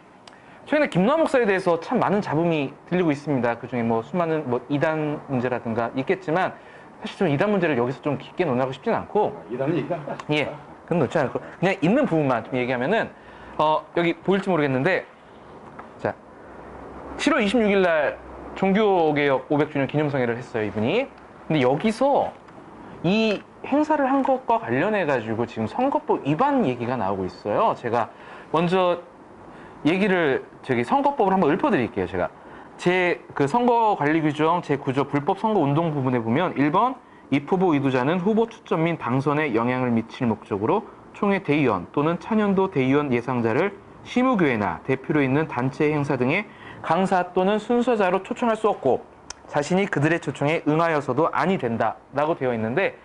최근에 김노아 목사에 대해서 참 많은 잡음이 들리고 있습니다. 그 중에 뭐 수많은 이단 문제라든가 있겠지만 사실 좀 이단 문제를 여기서 좀 깊게 논하고 싶지는 않고 이단은 얘기하지 마십시오. 예, 그건 놓지 않고 그냥 있는 부분만 좀 얘기하면은 여기 보일지 모르겠는데 자 7월 26일 날 종교개혁 500주년 기념성회를 했어요 이분이. 근데 여기서 이 행사를 한 것과 관련해 가지고 지금 선거법 위반 얘기가 나오고 있어요. 제가 먼저 얘기를 선거법을 한번 읊어드릴게요. 제가 제 그 선거관리규정 제9조 불법 선거 운동 부분에 보면 1번 입후보 의도자는 후보 추천 및 당선에 영향을 미칠 목적으로 총회 대의원 또는 찬연도 대의원 예상자를 시무교회나 대표로 있는 단체 행사 등의 강사 또는 순서자로 초청할 수 없고 자신이 그들의 초청에 응하여서도 아니 된다라고 되어 있는데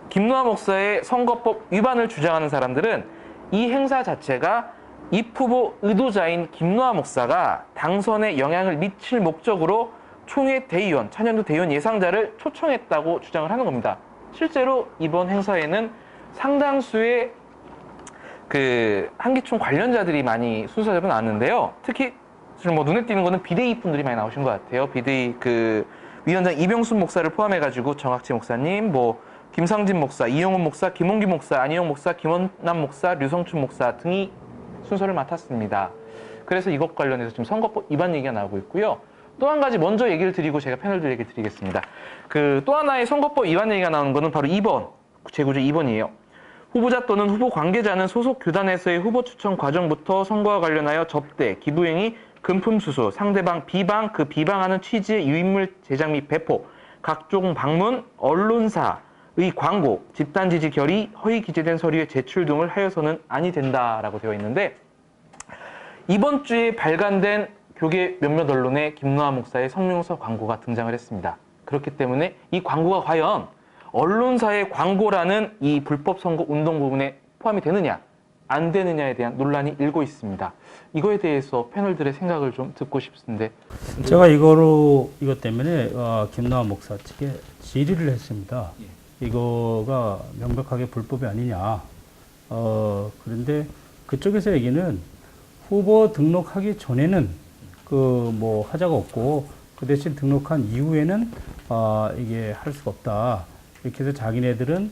김노아 목사의 선거법 위반을 주장하는 사람들은 이 행사 자체가 입후보 의도자인 김노아 목사가 당선에 영향을 미칠 목적으로 총회 대의원, 찬연도 대의원 예상자를 초청했다고 주장을 하는 겁니다. 실제로 이번 행사에는 상당수의 그 한기총 관련자들이 많이 순서대로 나왔는데요. 특히 지금 눈에 띄는 거는 비대위 분들이 많이 나오신 것 같아요. 비대위 그 위원장 이병순 목사를 포함해가지고 정학재 목사님, 김상진 목사, 이영훈 목사, 김홍기 목사, 안희영 목사, 김원남 목사, 류성춘 목사 등이 순서를 맡았습니다. 그래서 이것 관련해서 지금 선거법 위반 얘기가 나오고 있고요. 또 한 가지 먼저 얘기를 드리고 제가 패널들 얘기를 드리겠습니다. 또 하나의 선거법 위반 얘기가 나오는 거는 바로 2번, 제9조 2번이에요. 후보자 또는 후보 관계자는 소속 교단에서의 후보 추천 과정부터 선거와 관련하여 접대, 기부행위, 금품 수수, 상대방 비방, 그 비방하는 취지의 유인물 제작 및 배포, 각종 방문, 언론사의 광고, 집단 지지 결의, 허위 기재된 서류의 제출 등을 하여서는 아니 된다라고 되어 있는데 이번 주에 발간된 교계 몇몇 언론에 김노아 목사의 성명서 광고가 등장을 했습니다. 그렇기 때문에 이 광고가 과연 언론사의 광고라는 이 불법 선거 운동 부분에 포함이 되느냐 안 되느냐에 대한 논란이 일고 있습니다. 이거에 대해서 패널들의 생각을 좀 듣고 싶은데 제가 이것 때문에 김노아 목사 측에 질의를 했습니다. 이거가 명백하게 불법이 아니냐. 그런데 그쪽에서 얘기는 후보 등록하기 전에는 하자가 없고 그 대신 등록한 이후에는 이게 할 수가 없다. 이렇게 해서 자기네들은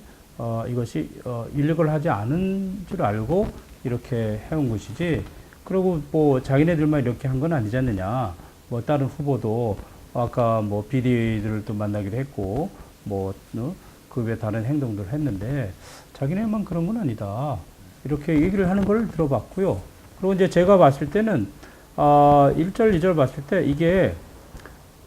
이것이 일리걸하지 않은 줄 알고 이렇게 해온 것이지. 그리고 자기네들만 이렇게 한 건 아니지 않느냐. 다른 후보도 아까 뭐 비리들을 또 만나기도 했고 뭐 그 외 다른 행동들을 했는데 자기네만 그런 건 아니다. 이렇게 얘기를 하는 걸 들어봤고요. 그리고 이제 제가 봤을 때는 1절, 2절 봤을 때 이게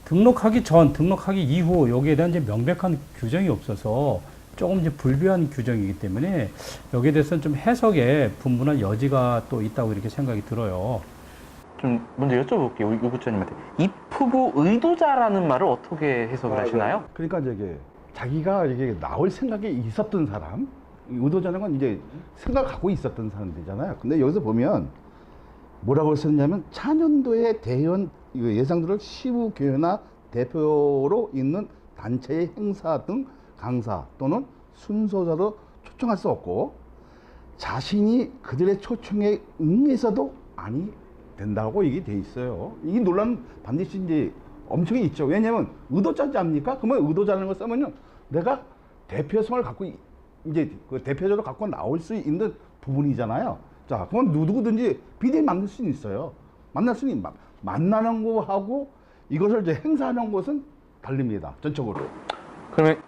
등록하기 전, 등록하기 이후 여기에 대한 이제 명백한 규정이 없어서 조금 이제 불비한 규정이기 때문에 여기에 대해서는 좀 해석에 분분한 여지가 또 있다고 이렇게 생각이 들어요. 좀 먼저 여쭤볼게요. 우리 유 부장님한테. 입후보 의도자라는 말을 어떻게 해석을 하시나요? 그러니까 이제 자기가 이게 나올 생각이 있었던 사람, 의도자는 건 이제 생각하고 있었던 사람들이잖아요. 근데 여기서 보면 뭐라고 썼냐면 차년도의 대연 예상들을 시부교회나 대표로 있는 단체의 행사 등 강사 또는 순서자로 초청할 수 없고 자신이 그들의 초청에 응해서도 아니 된다고 얘기 돼 있어요. 이 논란은 반드시 이제 엄청 있죠. 왜냐하면 의도자지 않습니까? 그러면 의도자라는 걸 쓰면요, 내가 대표성을 갖고 이제 그 대표적으로 갖고 나올 수 있는 부분이잖아요. 자, 그건 누구든지 비대면 만날 수는 있어요. 만날 수는 만나는 거하고 이것을 이제 행사하는 것은 다릅니다. 전적으로. 그러면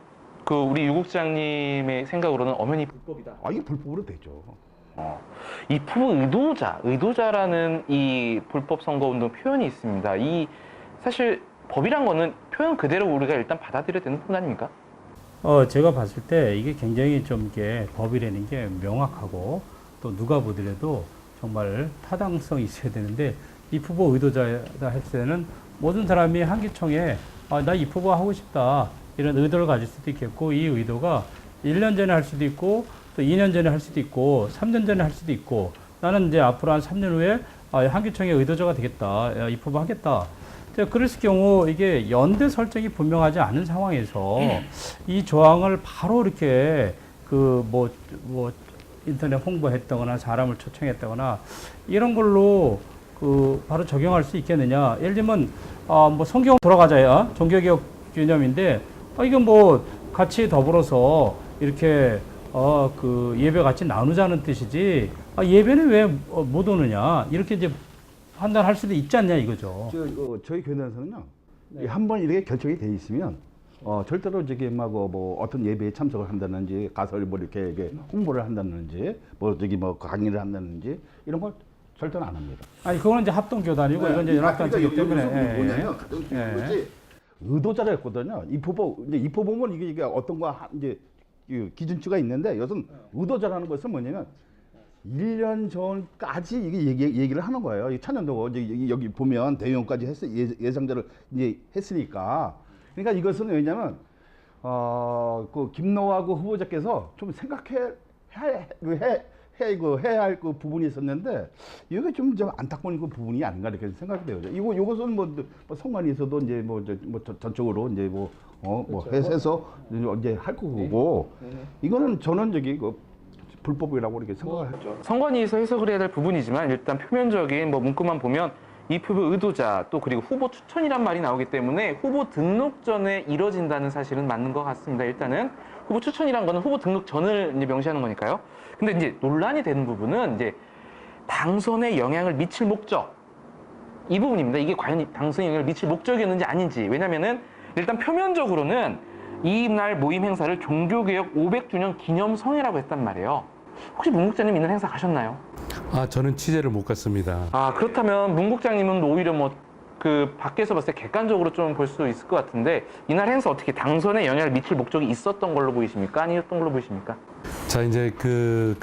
그 우리 유 국장님의 생각으로는 엄연히 불법이다. 이게 불법으로 되죠. 입후보 의도자라는 이 불법 선거운동 표현이 있습니다. 이 사실 법이란 거는 표현 그대로 우리가 일단 받아들여야 되는 부분 아닙니까? 제가 봤을 때 이게 굉장히 좀 이게 법이라는 게 명확하고 또 누가 보더라도 정말 타당성이 있어야 되는데 입후보 의도자다 했을 때는 모든 사람이 한기총에 나 입후보 하고 싶다 이런 의도를 가질 수도 있겠고 이 의도가 1년 전에 할 수도 있고 또 2년 전에 할 수도 있고 3년 전에 할 수도 있고 나는 이제 앞으로 한 3년 후에 한기총의 의도자가 되겠다. 입후보 하겠다. 그랬을 경우 이게 연대 설정이 분명하지 않은 상황에서 이 조항을 바로 이렇게 그 뭐 인터넷 홍보했다거나 사람을 초청했다거나 이런 걸로 그 바로 적용할 수 있겠느냐. 예를 들면 뭐 성경 돌아가자야 종교개혁 개념인데 이건 뭐 같이 더불어서 이렇게 그 예배 같이 나누자는 뜻이지 예배는 왜 못 오느냐 이렇게 이제 판단할 수도 있지 않냐 이거죠. 저희 교회에서는요, 한번 이렇게 결정이 돼 있으면 절대로 저기 뭐 어떤 예배에 참석을 한다든지 가서 뭐 이렇게 홍보를 한다든지 뭐 저기 뭐 강의를 한다든지 이런 걸 절대로 안 합니다. 아니 그거는 이제 합동교단이고 이건 이제 연합단체이기 때문에. 뭐냐면 가장 중요한 것이 의도자라 했거든요. 입후보면 이게 어떤 거 이제 기준치가 있는데 여기서는 의도자라는 것은 뭐냐면 1년 전까지 이게 얘기를 하는 거예요. 이 천연도고 이제 여기 보면 대용까지 예상자를 이제 했으니까. 그러니까 이것은 왜냐면 그 김노하 그 후보자께서 좀 생각해야 할 그 부분이 있었는데 이게 좀 안타까운 그 부분이 아닌가 이렇게 생각이 돼요. 이것은 뭐 성관이 있어도 이제 뭐 전적으로 이제 해서 이제 할 거고 이거는 저는 불법이라고 이렇게 생각을 했죠. 선관위에서 해석을 해야 될 부분이지만 일단 표면적인 문구만 보면 입후보 의도자 또 그리고 후보 추천이란 말이 나오기 때문에 후보 등록 전에 이뤄진다는 사실은 맞는 것 같습니다. 일단은 후보 추천이란 거는 후보 등록 전을 이제 명시하는 거니까요. 근데 이제 논란이 되는 부분은 이제 당선에 영향을 미칠 목적 이 부분입니다. 이게 과연 당선에 영향을 미칠 목적이었는지 아닌지. 왜냐면은 일단 표면적으로는 이날 모임 행사를 종교개혁 500주년 기념성회라고 했단 말이에요. 혹시 문 국장님 이날 행사 가셨나요? 저는 취재를 못 갔습니다. 그렇다면 문 국장님은 오히려 그 밖에서 봤을 때 객관적으로 좀 볼 수 있을 것 같은데 이날 행사 어떻게 당선에 영향을 미칠 목적이 있었던 걸로 보이십니까? 아니었던 걸로 보이십니까? 자, 이제 그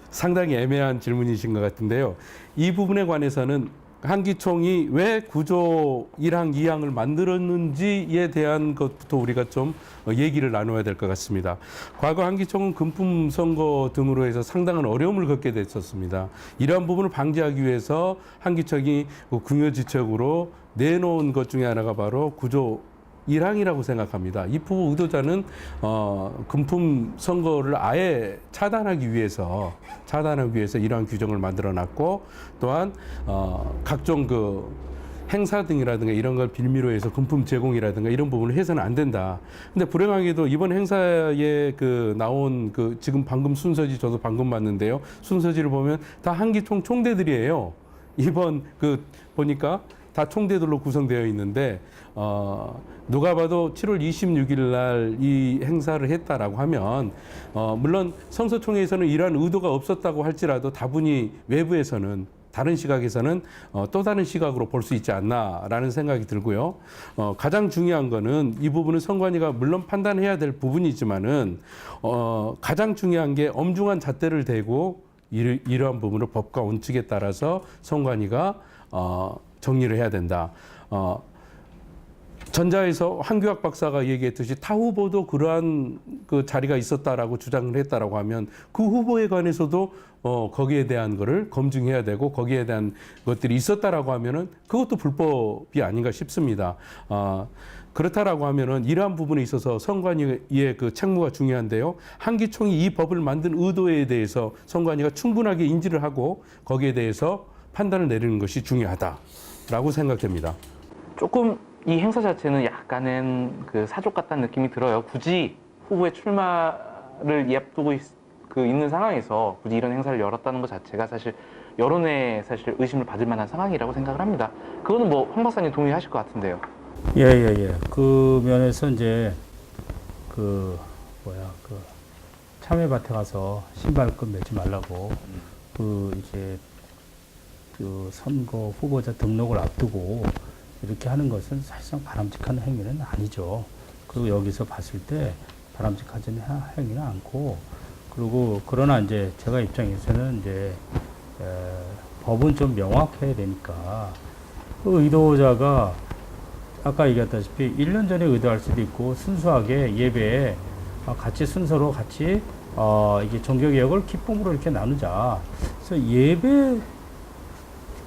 상당히 애매한 질문이신 것 같은데요. 이 부분에 관해서는 한기총이 왜 구조 1항, 2항을 만들었는지에 대한 것부터 우리가 좀 얘기를 나눠야 될 것 같습니다. 과거 한기총은 금품 선거 등으로 해서 상당한 어려움을 겪게 됐었습니다. 이러한 부분을 방지하기 위해서 한기총이 궁여지책으로 내놓은 것 중에 하나가 바로 구조 1항이라고 생각합니다. 입후보 의도자는 금품 선거를 아예 차단하기 위해서 이러한 규정을 만들어놨고 또한 각종 그 행사 등이라든가 이런 걸 빌미로 해서 금품 제공이라든가 이런 부분을 해서는 안 된다. 근데 불행하게도 이번 행사에 나온 지금 방금 순서지 저도 방금 봤는데요. 순서지를 보면 다 한기총 총대들이에요. 이번 보니까 다 총대들로 구성되어 있는데 누가 봐도 7월 26일 날 이 행사를 했다라고 하면 물론 성서총회에서는 이러한 의도가 없었다고 할지라도 다분히 외부에서는 다른 시각에서는 또 다른 시각으로 볼 수 있지 않나라는 생각이 들고요. 가장 중요한 거는 이 부분은 선관위가 물론 판단해야 될 부분이지만은 가장 중요한 게 엄중한 잣대를 대고 이러한 부분을 법과 원칙에 따라서 선관위가 정리를 해야 된다. 전자에서 황교안 박사가 얘기했듯이 타 후보도 그러한 그 자리가 있었다라고 주장을 했다라고 하면 그 후보에 관해서도 거기에 대한 거를 검증해야 되고 거기에 대한 것들이 있었다라고 하면은 그것도 불법이 아닌가 싶습니다. 그렇다라고 하면은 이러한 부분에 있어서 선관위의 그 책무가 중요한데요. 한기총이 이 법을 만든 의도에 대해서 선관위가 충분하게 인지를 하고 거기에 대해서 판단을 내리는 것이 중요하다라고 생각됩니다. 조금 이 행사 자체는 약간은 그 사족 같다는 느낌이 들어요. 굳이 후보의 출마를 앞두고 있는 상황에서 굳이 이런 행사를 열었다는 것 자체가 사실 여론의 사실 의심을 받을 만한 상황이라고 생각을 합니다. 그거는 뭐 황 박사님 동의하실 것 같은데요. 예. 그 면에서 이제 참외밭에 가서 신발끈 매지 말라고 이제 그 선거 후보자 등록을 앞두고 이렇게 하는 것은 사실상 바람직한 행위는 아니죠. 그리고 여기서 봤을 때 바람직하지 행위는 않고, 그리고 그러나 이제 제가 입장에서는 이제 법은 좀 명확해야 되니까 그 의도자가 아까 얘기했다시피 1년 전에 의도할 수도 있고 순수하게 예배에 같이 순서로 같이 이게 종교개혁을 기쁨으로 이렇게 나누자. 그래서 예배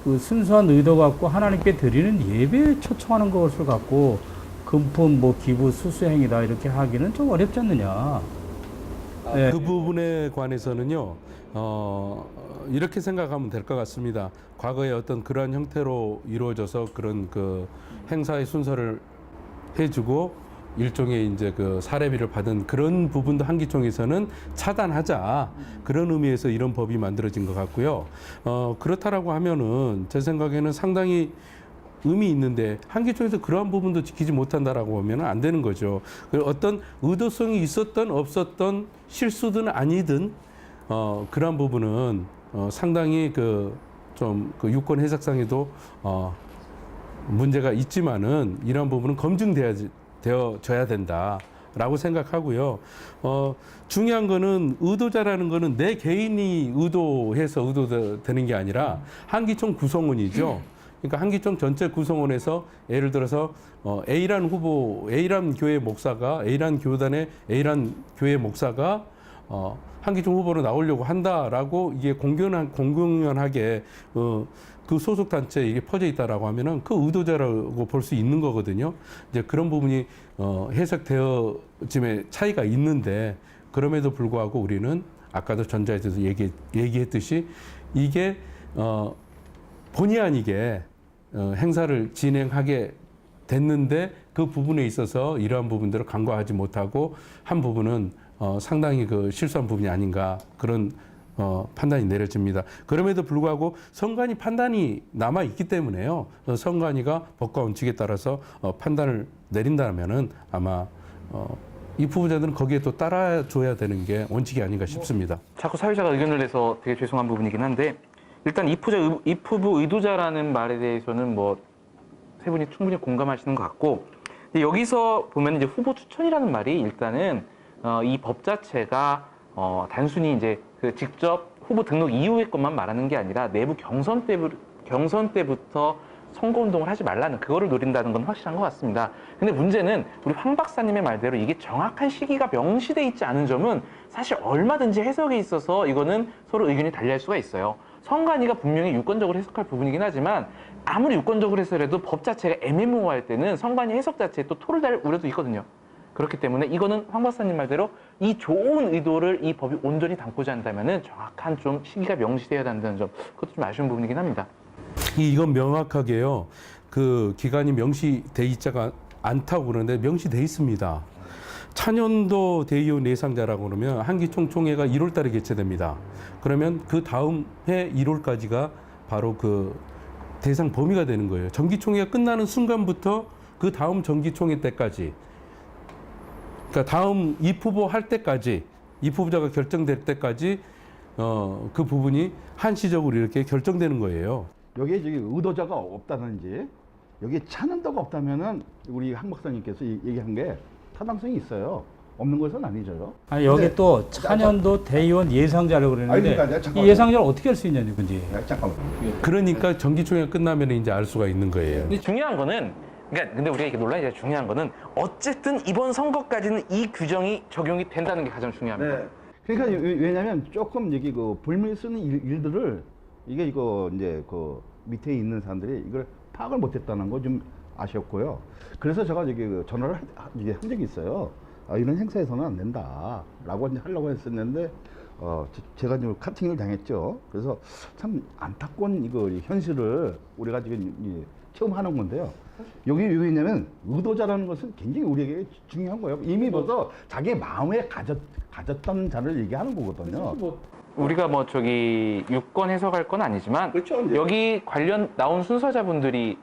그 순수한 의도 갖고 하나님께 드리는 예배에 초청하는 것을 갖고 금품 뭐 기부 수수행위다 이렇게 하기는 좀 어렵지 않느냐. 그 부분에 관해서는요, 이렇게 생각하면 될 것 같습니다. 과거에 어떤 그러한 형태로 이루어져서 그런 그 행사의 순서를 해주고 일종의 이제 그 사례비를 받은 그런 부분도 한기총에서는 차단하자, 그런 의미에서 이런 법이 만들어진 것 같고요. 그렇다라고 하면은 제 생각에는 상당히 의미 있는데 한기총에서 그러한 부분도 지키지 못한다라고 하면 안 되는 거죠. 어떤 의도성이 있었던 없었던 실수든 아니든 그러한 부분은 상당히 좀 유권 해석상에도 문제가 있지만은 이러한 부분은 되어져야 된다라고 생각하고요. 중요한 거는 의도자라는 거는 내 개인이 의도해서 의도되는 게 아니라 한기총 구성원이죠. 그러니까 한기총 전체 구성원에서 예를 들어서 A란 후보, A란 교회 목사가 A란 교단의 A란 교회 목사가 한기총 후보로 나오려고 한다라고 이게 공공연하게 그 소속 단체에 이게 퍼져 있다라고 하면은 그 의도자라고 볼 수 있는 거거든요. 이제 그런 부분이 해석되어짐의 차이가 있는데 그럼에도 불구하고 우리는 아까도 전자에 대해서 얘기했듯이 이게 본의 아니게 행사를 진행하게 됐는데 그 부분에 있어서 이러한 부분들을 간과하지 못하고 한 부분은 상당히 실수한 부분이 아닌가 그런 판단이 내려집니다. 그럼에도 불구하고 선관위 판단이 남아 있기 때문에요. 선관위가 법과 원칙에 따라서 판단을 내린다면은 아마 이 후보자들은 거기에 또 따라줘야 되는 게 원칙이 아닌가 싶습니다. 자꾸 사회자가 의견을 내서 되게 죄송한 부분이긴 한데 일단 이 후보 의도자라는 말에 대해서는 뭐 세 분이 충분히 공감하시는 것 같고 여기서 보면 이제 후보 추천이라는 말이 일단은 이 법 자체가 단순히 이제 직접 후보 등록 이후의 것만 말하는 게 아니라 내부 경선 때부터 선거운동을 하지 말라는 그거를 노린다는 건 확실한 것 같습니다. 근데 문제는 우리 황 박사님의 말대로 이게 정확한 시기가 명시돼 있지 않은 점은 사실 얼마든지 해석에 있어서 이거는 서로 의견이 달리할 수가 있어요. 선관위가 분명히 유권적으로 해석할 부분이긴 하지만 아무리 유권적으로 해서라도 법 자체가 애매모호할 때는 선관위 해석 자체에 또 토를 달 우려도 있거든요. 그렇기 때문에 이거는 황 박사님 말대로 이 좋은 의도를 이 법이 온전히 담고자 한다면은 정확한 좀 시기가 명시되어야 한다는 점, 그것도 좀 아쉬운 부분이긴 합니다. 이건 명확하게요. 그 기간이 명시돼 있지가 않다고 그러는데 명시돼 있습니다. 차년도 대의원 예상자라고 그러면 한기총 총회가 1월 달에 개최됩니다. 그러면 그 다음 해 1월까지가 바로 그 대상 범위가 되는 거예요. 정기총회가 끝나는 순간부터 그 다음 정기총회 때까지, 그러니까 다음 입 후보 할 때까지, 입 후보자가 결정될 때까지 그 부분이 한시적으로 이렇게 결정되는 거예요. 여기에 저기 의도자가 없다든지 여기에 찬원도가 없다면은 우리 한 박사님께서 얘기한 게 타당성이 있어요. 없는 것은 아니죠. 아니 여기 근데- 또 찬연도 대의원 예상자라고 아니, 그러는데 그러니까 이 잠깐만요. 예상자를 어떻게 할 수 있냐는 건지. 잠깐만. 그러니까 정기총회가 끝나면 이제 알 수가 있는 거예요. 근데 중요한 거는, 그러니까 근데 우리가 이게 논란이 제일 중요한 거는 어쨌든 이번 선거까지는 이 규정이 적용이 된다는 게 가장 중요합니다. 그러니까 왜냐면 조금 여기 그 불미를 쓰는 일들을 이거 이제 그 밑에 있는 사람들이 이걸 파악을 못했다는 거 좀 아쉬웠고요. 그래서 제가 저기 그 전화를 이게 한 적이 있어요. 이런 행사에서는 안 된다라고 이제 하려고 했었는데 제가 좀 카팅을 당했죠. 그래서 참 안타까운 이거 현실을 우리가 지금 체험하는 건데요. 여기 왜냐면 의도자라는 것은 굉장히 우리에게 중요한 거예요. 이미 벌써 자기 마음에 가졌던 자를 얘기하는 거거든요. 우리가 뭐 저기 유권 해석할 건 아니지만 그렇죠, 이제. 여기 관련 나온 순서자분들이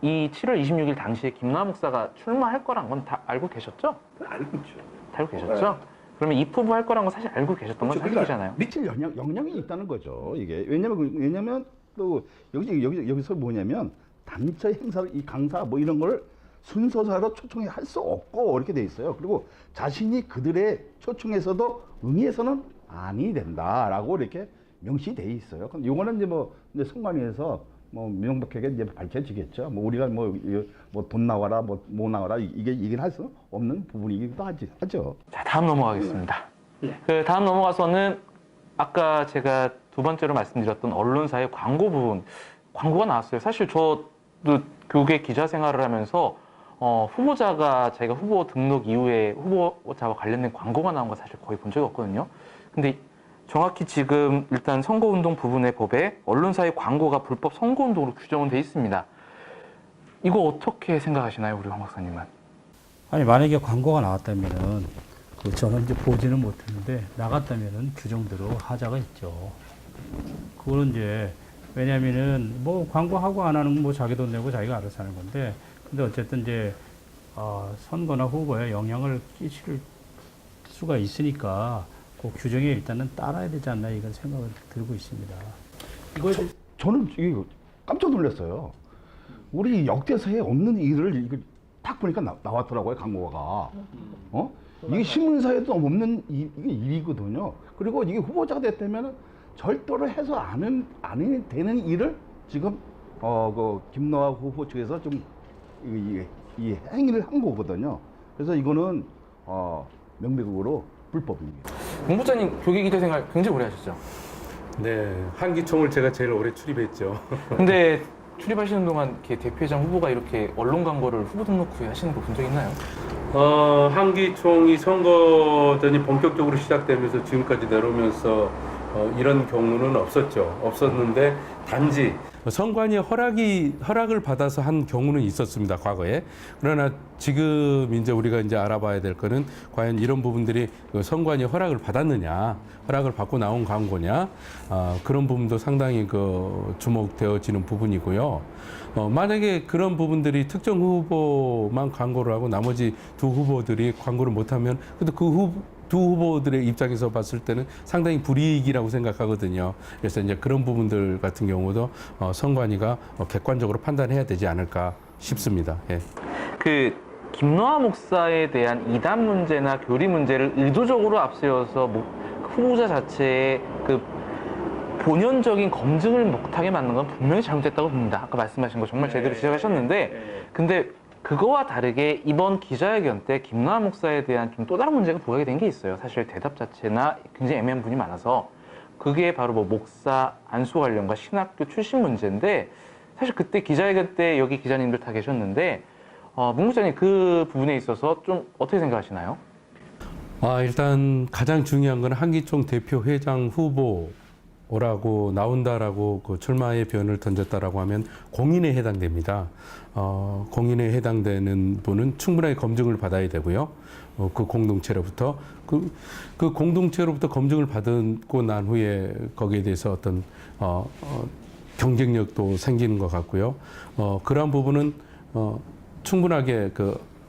이 7월 26일 당시에 김노하 목사가 출마할 거란 건 다 알고 계셨죠? 알고 있죠. 다 알고 계셨죠? 그러면 이 후보 할 거란 건 사실 알고 계셨던 건 사실이잖아요. 미칠 영향이 있다는 거죠. 이게 왜냐면 또 여기서 뭐냐면 단체 행사를 이 강사 뭐 이런 걸 순서사로 초청해 할 수 없고 이렇게 돼 있어요. 그리고 자신이 그들의 초청에서도 응해서는 아니 된다라고 이렇게 명시돼 있어요. 그럼 요거는 이제 선관위에서 명백하게 이제 밝혀지겠죠. 우리가 돈 나와라 뭐 나와라 이게 할 수 없는 부분이기도 하죠. 자, 다음 넘어가겠습니다. 그 다음 넘어가서는 아까 제가 두 번째로 말씀드렸던 언론사의 광고 부분, 광고가 나왔어요. 사실 저도 교계 기자 생활을 하면서 후보자가 자기가 후보 등록 이후에 후보자와 관련된 광고가 나온 거 사실 거의 본 적이 없거든요. 근데 정확히 지금 일단 선거운동 부분의 법에 언론사의 광고가 불법 선거운동으로 규정은 돼 있습니다. 이거 어떻게 생각하시나요, 우리 황 박사님은? 아니 만약에 광고가 나왔다면은 저는 이제 보지는 못했는데 나갔다면은 규정대로 하자가 있죠. 그거는 이제 왜냐면은 뭐 광고하고 안 하는 건 뭐 자기 돈 내고 자기가 알아서 하는 건데, 근데 어쨌든 이제 선거나 후보에 영향을 끼칠 수가 있으니까 그 규정에 일단은 따라야 되지 않나 이런 생각을 들고 있습니다. 저는 이게 깜짝 놀랐어요. 우리 역대사에 없는 일을 이거 딱 보니까 나왔더라고요, 광고가. 이게 신문사에도 없는 이게 일이거든요. 그리고 이게 후보자가 됐다면 절도로 해서 안 되는 일을 지금 그 김노하 후보 측에서 좀 이 행위를 한 거거든요. 그래서 이거는 명백으로 불법입니다. 공부자님 교계 기자 생활 굉장히 오래 하셨죠? 네, 한기총을 제가 제일 오래 출입했죠. 근데 출입하시는 동안 이렇게 대표회장 후보가 이렇게 언론 광고를 후보 등록 후에 하시는 거 본 적 있나요? 한기총이 선거전이 본격적으로 시작되면서 지금까지 내려오면서 이런 경우는 없었는데 단지 선관위 허락을 받아서 한 경우는 있었습니다, 과거에. 그러나 지금 이제 우리가 이제 알아봐야 될 거는 과연 이런 부분들이 선관위 허락을 받았느냐, 허락을 받고 나온 광고냐, 그런 부분도 상당히 주목되어지는 부분이고요. 만약에 그런 부분들이 특정 후보만 광고를 하고 나머지 두 후보들이 광고를 못하면, 근데 두 후보들의 입장에서 봤을 때는 상당히 불이익이라고 생각하거든요. 그래서 이제 그런 부분들 같은 경우도 선관위가 객관적으로 판단해야 되지 않을까 싶습니다. 예. 그 김노하 목사에 대한 이단 문제나 교리 문제를 의도적으로 앞세워서 후보자 자체의 그 본연적인 검증을 못하게 만든 건 분명히 잘못됐다고 봅니다. 아까 말씀하신 거 정말 제대로 지적하셨는데, 근데 그거와 다르게 이번 기자회견 때 김노하 목사에 대한 좀 또 다른 문제가 부각이 된 게 있어요. 사실 대답 자체나 굉장히 애매한 부분이 많아서 그게 바로 목사 안수 관련과 신학교 출신 문제인데, 사실 그때 기자회견 때 여기 기자님들 다 계셨는데 문 기자님 그 부분에 있어서 좀 어떻게 생각하시나요? 일단 가장 중요한 건 한기총 대표회장 후보라고 나온다라고 출마의 변을 던졌다라고 하면 공인에 해당됩니다. 공인에 해당되는 분은 충분하게 검증을 받아야 되고요. 그 공동체로부터 그 공동체로부터 검증을 받고 난 후에 거기에 대해서 어떤 경쟁력도 생기는 것 같고요. 그러한 부분은 충분하게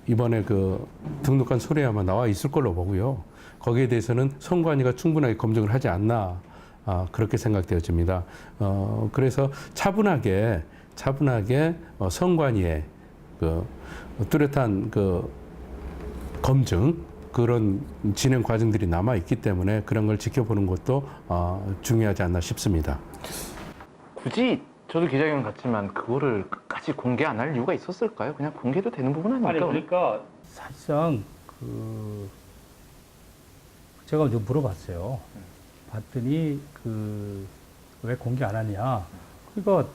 이번에 등록한 서류에 아마 나와 있을 걸로 보고요. 거기에 대해서는 선관위가 충분하게 검증을 하지 않나 그렇게 생각되어집니다. 그래서 차분하게 선관위의 뚜렷한 검증 그런 진행 과정들이 남아 있기 때문에 그런 걸 지켜보는 것도 중요하지 않나 싶습니다. 굳이 저도 기자회견 갔지만 그거를 끝까지 공개 안 할 이유가 있었을까요? 그냥 공개도 되는 부분 아닙니까? 아니 그러니까 사실상 제가 좀 물어봤어요. 봤더니 왜 공개 안 하냐? 그러니까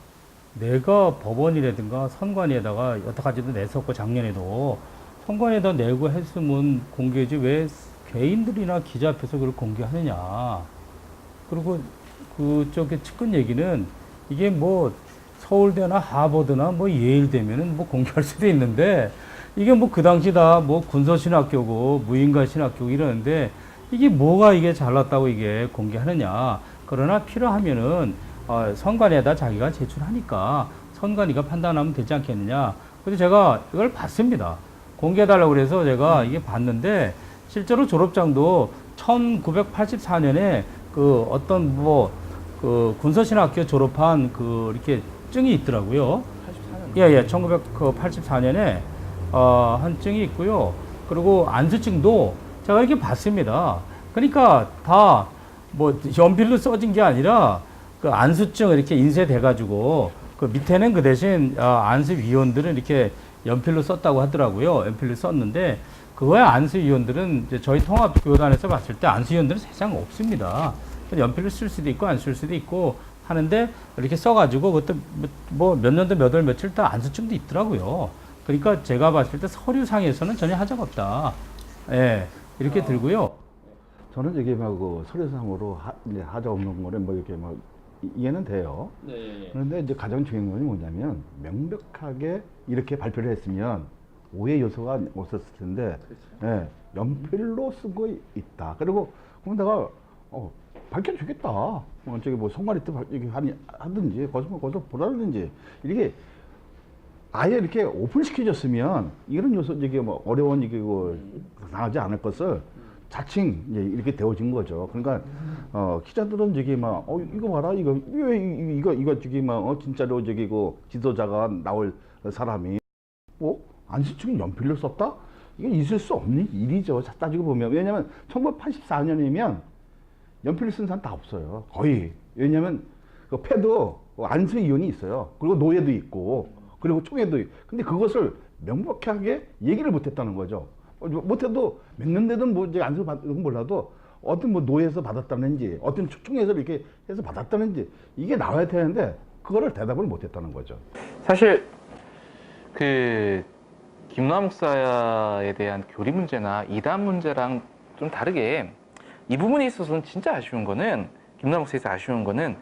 내가 법원이라든가 선관위에다가 여태까지도 냈었고 작년에도 선관위에다 내고 했으면 공개지 왜 개인들이나 기자 앞에서 그걸 공개하느냐? 그리고 그쪽에 측근 얘기는 이게 뭐 서울대나 하버드나 뭐 예일대면은 뭐 공개할 수도 있는데 이게 뭐 그 당시 다 뭐 군서신학교고 무인가 신학교고 이러는데 이게 뭐가 이게 잘났다고 이게 공개하느냐. 그러나 필요하면은 선관위에다 자기가 제출하니까 선관위가 판단하면 되지 않겠느냐. 그래서 제가 이걸 봤습니다. 공개해달라고 그래서 제가 이게 봤는데 실제로 졸업장도 1984년에 어떤 군서신학교 졸업한 이렇게 증이 있더라고요. 84년. 예, 1984년에 한 증이 있고요. 그리고 안수증도 제가 이렇게 봤습니다. 그러니까 다 연필로 써진 게 아니라 안수증 이렇게 인쇄돼가지고 밑에는 그 대신 안수위원들은 이렇게 연필로 썼다고 하더라고요. 연필로 썼는데 그거에 안수위원들은 이제 저희 통합교단에서 봤을 때 안수위원들은 세상 없습니다. 연필로 쓸 수도 있고 안 쓸 수도 있고 하는데 이렇게 써가지고 그것도 몇 년도 몇 월 며칠 다 안수증도 있더라고요. 그러니까 제가 봤을 때 서류상에서는 전혀 하자가 없다. 예, 이렇게 들고요. 저는 이게 서류상으로 이제 하자 없는 거는 이렇게 이해는 돼요. 네. 그런데 이제 가장 중요한 건 뭐냐면 명백하게 이렇게 발표를 했으면 오해 요소가 없었을 텐데, 예, 연필로 쓰고 있다. 그리고 그럼 내가 밝혀주겠다. 선관위 때 하든지 거기서 보라든지 이렇게 아예 이렇게 오픈시켜줬으면 이런 요소 어려운 당하지 않을 것을 자칭 이렇게 되어진 거죠. 그러니까 기자들은 이거 봐라 이거 진짜로 지도자가 나올 사람이 안수증 연필로 썼다? 이게 있을 수 없는 일이죠. 따지고 보면. 왜냐면 1984년이면 연필을 쓴 사람 다 없어요. 거의. 왜냐면 패도 안수위원이 있어요. 그리고 노예도 있고 그리고 총회도 있고. 근데 그것을 명백하게 얘기를 못했다는 거죠. 못해도 몇 년 되든 이제 안수 받은 몰라도 어떤 노예에서 받았다는지 어떤 총회에서 이렇게 해서 받았다는지 이게 나와야 되는데 그거를 대답을 못했다는 거죠. 사실 김노하 목사에 대한 교리 문제나 이단 문제랑 좀 다르게 이 부분에 있어서는 진짜 아쉬운 거는 김노하 목사에서 아쉬운 거는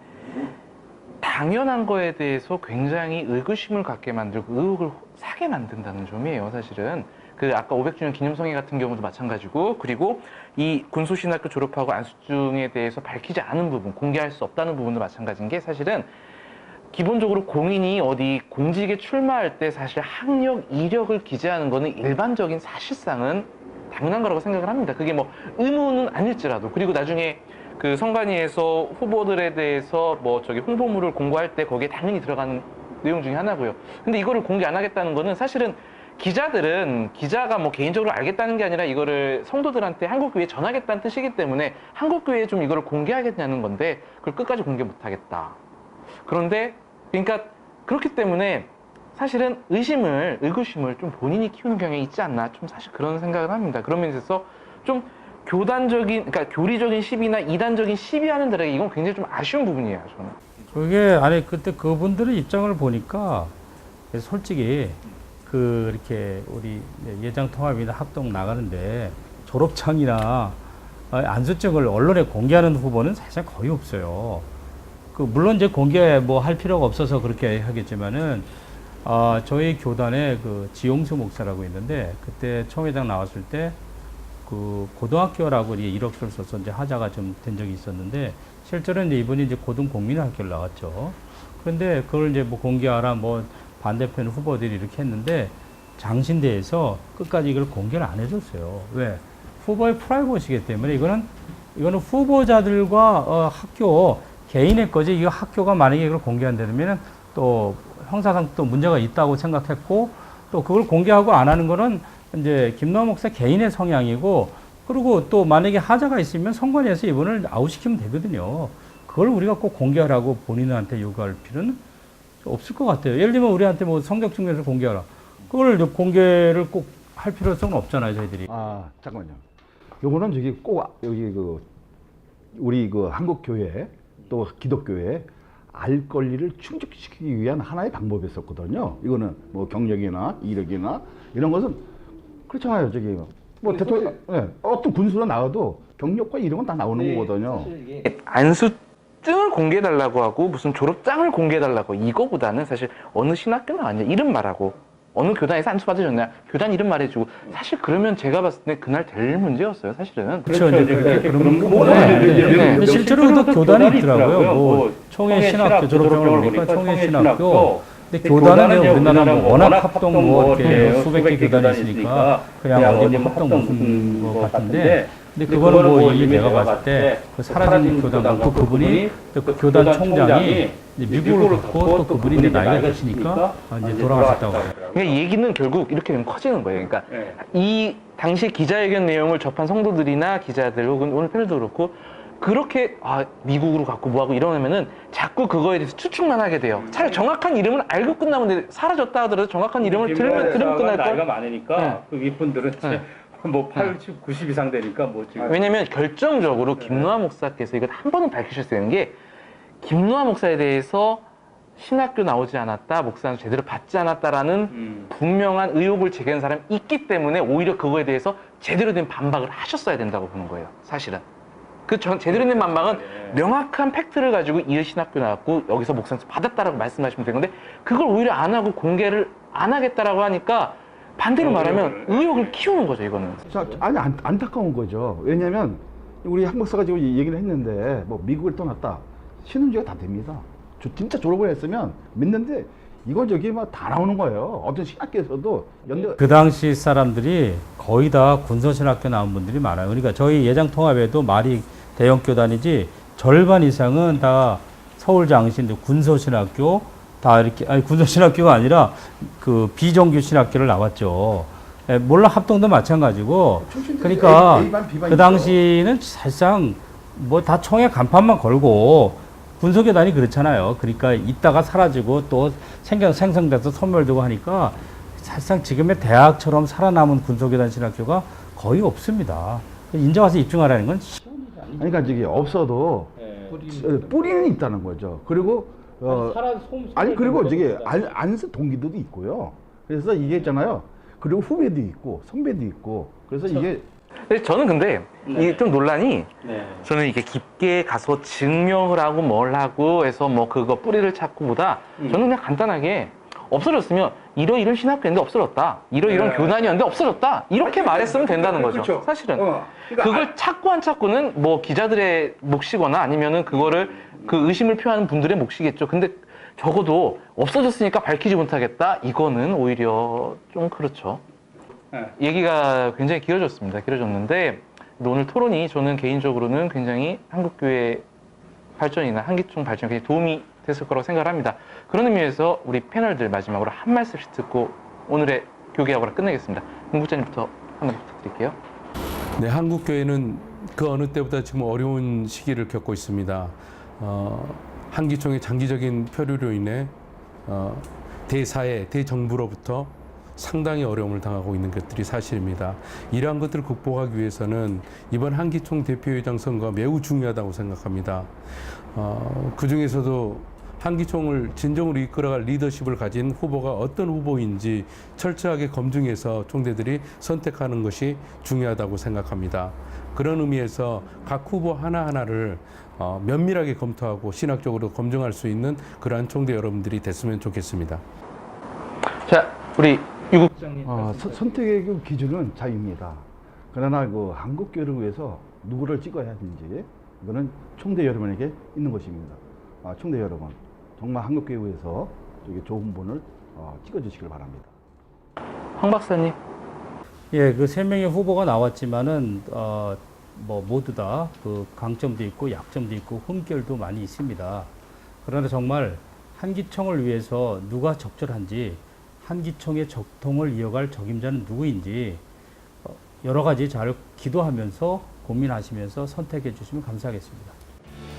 당연한 거에 대해서 굉장히 의구심을 갖게 만들고 의혹을 사게 만든다는 점이에요. 사실은 아까 500주년 기념성회 같은 경우도 마찬가지고 그리고 이 군소신학교 졸업하고 안수증에 대해서 밝히지 않은 부분 공개할 수 없다는 부분도 마찬가지인 게 사실은 기본적으로 공인이 어디 공직에 출마할 때 사실 학력, 이력을 기재하는 거는 일반적인 사실상은 당연한 거라고 생각을 합니다. 그게 의무는 아닐지라도. 그리고 나중에 선관위에서 후보들에 대해서 홍보물을 공고할 때 거기에 당연히 들어가는 내용 중에 하나고요. 근데 이거를 공개 안 하겠다는 거는 사실은 기자가 개인적으로 알겠다는 게 아니라 이거를 성도들한테 한국교회에 전하겠다는 뜻이기 때문에 한국교회에 좀 이거를 공개하겠냐는 건데 그걸 끝까지 공개 못 하겠다. 그런데 그러니까 그렇기 때문에 사실은 의구심을 좀 본인이 키우는 경향이 있지 않나 좀 사실 그런 생각을 합니다. 그런 면에서 좀 그러니까 교리적인 시비나 이단적인 시비하는 데에 이건 굉장히 좀 아쉬운 부분이에요, 저는. 그때 그분들의 입장을 보니까 솔직히 이렇게 우리 예장통합이나 합동 나가는데 졸업장이나 안수증을 언론에 공개하는 후보는 사실 거의 없어요. 물론 이제 할 필요가 없어서 그렇게 하겠지만은, 저희 교단에 지용수 목사라고 있는데, 그때 총회장 나왔을 때, 고등학교라고 이력서를 써서 이제 하자가 좀 된 적이 있었는데, 실제로 이제 이분이 이제 고등공민학교를 나왔죠. 그런데 그걸 이제 뭐 공개하라 뭐 반대편 후보들이 이렇게 했는데 장신대에서 끝까지 이걸 공개를 안 해줬어요. 왜? 후보의 프라이버시이기 때문에 이거는 후보자들과 학교 개인의 거지. 이거 학교가 만약에 이걸 공개한다면 또 형사상 또 문제가 있다고 생각했고 또 그걸 공개하고 안 하는 거는 이제 김노한 목사 개인의 성향이고 그리고 또 만약에 하자가 있으면 선관위에서 이분을 아웃시키면 되거든요. 그걸 우리가 꼭 공개하라고 본인한테 요구할 필요는 없을 것 같아요. 예를 들면 우리한테 뭐 성적 증명서 공개하라. 그걸 공개를 꼭 할 필요성은 없잖아요, 저희들이. 아, 잠깐만요. 요거는 저기 꼭 여기 우리 한국 교회 또 기독교회 알 권리를 충족시키기 위한 하나의 방법이었었거든요. 이거는 뭐 경력이나 이력이나 이런 것은 그렇잖아요. 저기 뭐 대통령 어떤 군수로 나와도 경력과 이런 건 다 나오는 거거든요. 안수증을 공개해달라고 하고 무슨 졸업장을 공개해달라고 이거보다는 사실 어느 신학교 나왔냐 이름 말하고 어느 교단에서 안수 받으셨냐 교단 이름 말해주고 사실 그러면 제가 봤을 때 그날 될 문제였어요 사실은. 그렇죠. 그런 실제로 또 교단이 있더라고요. 뭐 총회 신학교 졸업장을 보니까 총회 신학교. 근데 교단은 우리나라 뭐 워낙 합동 뭐 이렇게 수백 개 교단이 있으니까 그냥 어디 뭐 합동 무슨 거 같은데. 근데 그거는 뭐 이미 내가 봤을 때 그 사라진 교단 또 그분이 또 그 교단 총장이 이제 미국으로 갔고 또 그분이 이제 나이가 드시니까 이제 돌아가셨다고 해요. 그러니까 이 얘기는 결국 이렇게 되면 커지는 거예요. 그러니까 이 당시 기자회견 내용을 접한 성도들이나 기자들 혹은 오늘 패널도 그렇고 그렇게 미국으로 갔고 뭐하고 이러면은 자꾸 그거에 대해서 추측만 하게 돼요. 차라리 정확한 이름을 알고 끝나면 돼. 사라졌다 하더라도 정확한 이름을 들으면 끝날 걸. 나이가 많으니까 그 이분들은 뭐 80, 90 이상 되니까 뭐 지금. 왜냐면 결정적으로 김노한 목사께서 이걸 한 번은 밝히셨어야 되는 게 김노한 목사에 대해서 신학교 나오지 않았다, 목사는 제대로 받지 않았다라는 분명한 의혹을 제기한 사람이 있기 때문에 오히려 그거에 대해서 제대로 된 반박을 하셨어야 된다고 보는 거예요, 사실은. 제대로 된 반박은 명확한 팩트를 가지고 이 신학교 나왔고 여기서 목사한테 받았다라고 말씀하시면 되는데 그걸 오히려 안 하고 공개를 안 하겠다라고 하니까 반대로 말하면 의혹을 키우는 거죠, 이거는. 아니 안타까운 거죠. 왜냐하면 우리 한 목사가 지금 얘기를 했는데 뭐 미국을 떠났다. 신혼지가 다 됩니다. 진짜 졸업을 했으면 믿는데 이거 저기 막 다 나오는 거예요. 어떤 신학교에서도 그 당시 사람들이 거의 다 군서신학교 나온 분들이 많아요. 그러니까 저희 예장 통합에도 말이 대형 교단이지 절반 이상은 다 서울장신 군서신학교 다 이렇게 군서신학교가 아니라 그 비정규 신학교를 나왔죠. 물론 합동도 마찬가지고. 그러니까 그 당시는 사실상 뭐 다 총에 간판만 걸고. 군소교단이 그렇잖아요. 그러니까 있다가 사라지고 또 생성돼서 소멸되고 하니까 사실상 지금의 대학처럼 살아남은 군소교단 신학교가 거의 없습니다. 인제 와서 입증하라는 건 그러니까 저기 없어도 뿌리는 있다는 거죠. 그리고 그리고 저기 안쓰 동기들도 있고요. 그래서 이게 있잖아요. 그리고 후배도 있고 선배도 있고 그래서 이게 저는 근데 이게 좀 논란이 저는 이게 깊게 가서 증명을 하고 뭘 하고 해서 뭐 그거 뿌리를 찾고보다 저는 그냥 간단하게 없어졌으면 이런 신학교인데 없어졌다. 이런 교단이었는데 없어졌다. 이렇게 말했으면 된다는 거죠. 사실은. 그러니까 그걸 찾고 안 찾고는 뭐 기자들의 몫이거나 아니면은 그거를 그 의심을 표하는 분들의 몫이겠죠. 근데 적어도 없어졌으니까 밝히지 못하겠다. 이거는 오히려 좀 그렇죠. 얘기가 굉장히 길어졌는데 오늘 토론이 저는 개인적으로는 굉장히 한국교회 발전이나 한기총 발전에 굉장히 도움이 됐을 거라고 생각을 합니다. 그런 의미에서 우리 패널들 마지막으로 한 말씀씩 듣고 오늘의 교계학으로 끝내겠습니다. 공부자님부터 한 번 부탁드릴게요. 네, 한국교회는 그 어느 때보다 지금 어려운 시기를 겪고 있습니다. 한기총의 장기적인 표류로 인해 대사회, 대정부로부터 상당히 어려움을 당하고 있는 것들이 사실입니다. 이러한 것들을 극복하기 위해서는 이번 한기총 대표회장 선거가 매우 중요하다고 생각합니다. 그 중에서도 한기총을 진정으로 이끌어갈 리더십을 가진 후보가 어떤 후보인지 철저하게 검증해서 총대들이 선택하는 것이 중요하다고 생각합니다. 그런 의미에서 각 후보 하나하나를 면밀하게 검토하고 신학적으로 검증할 수 있는 그러한 총대 여러분들이 됐으면 좋겠습니다. 자, 우리 유국장님. 선택의 그 기준은 자유입니다. 그러나 그 한국교회를 위해서 누구를 찍어야 하는지 이거는 총대 여러분에게 있는 것입니다. 총대 여러분, 정말 한국교회에서 이게 좋은 분을 찍어주시길 바랍니다. 황 박사님. 예, 그 세 명의 후보가 나왔지만은 뭐 모두 다 그 강점도 있고 약점도 있고 흠결도 많이 있습니다. 그러나 정말 한기총을 위해서 누가 적절한지, 한기총의 적통을 이어갈 적임자는 누구인지 여러 가지 잘 기도하면서 고민하시면서 선택해 주시면 감사하겠습니다.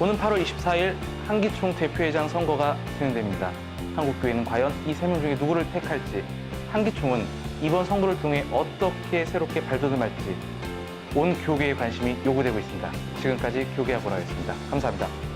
오는 8월 24일 한기총 대표회장 선거가 진행됩니다. 한국교회는 과연 이 세 명 중에 누구를 택할지, 한기총은 이번 선거를 통해 어떻게 새롭게 발돋움할지 온 교계의 관심이 요구되고 있습니다. 지금까지 교계학원하였습니다. 감사합니다.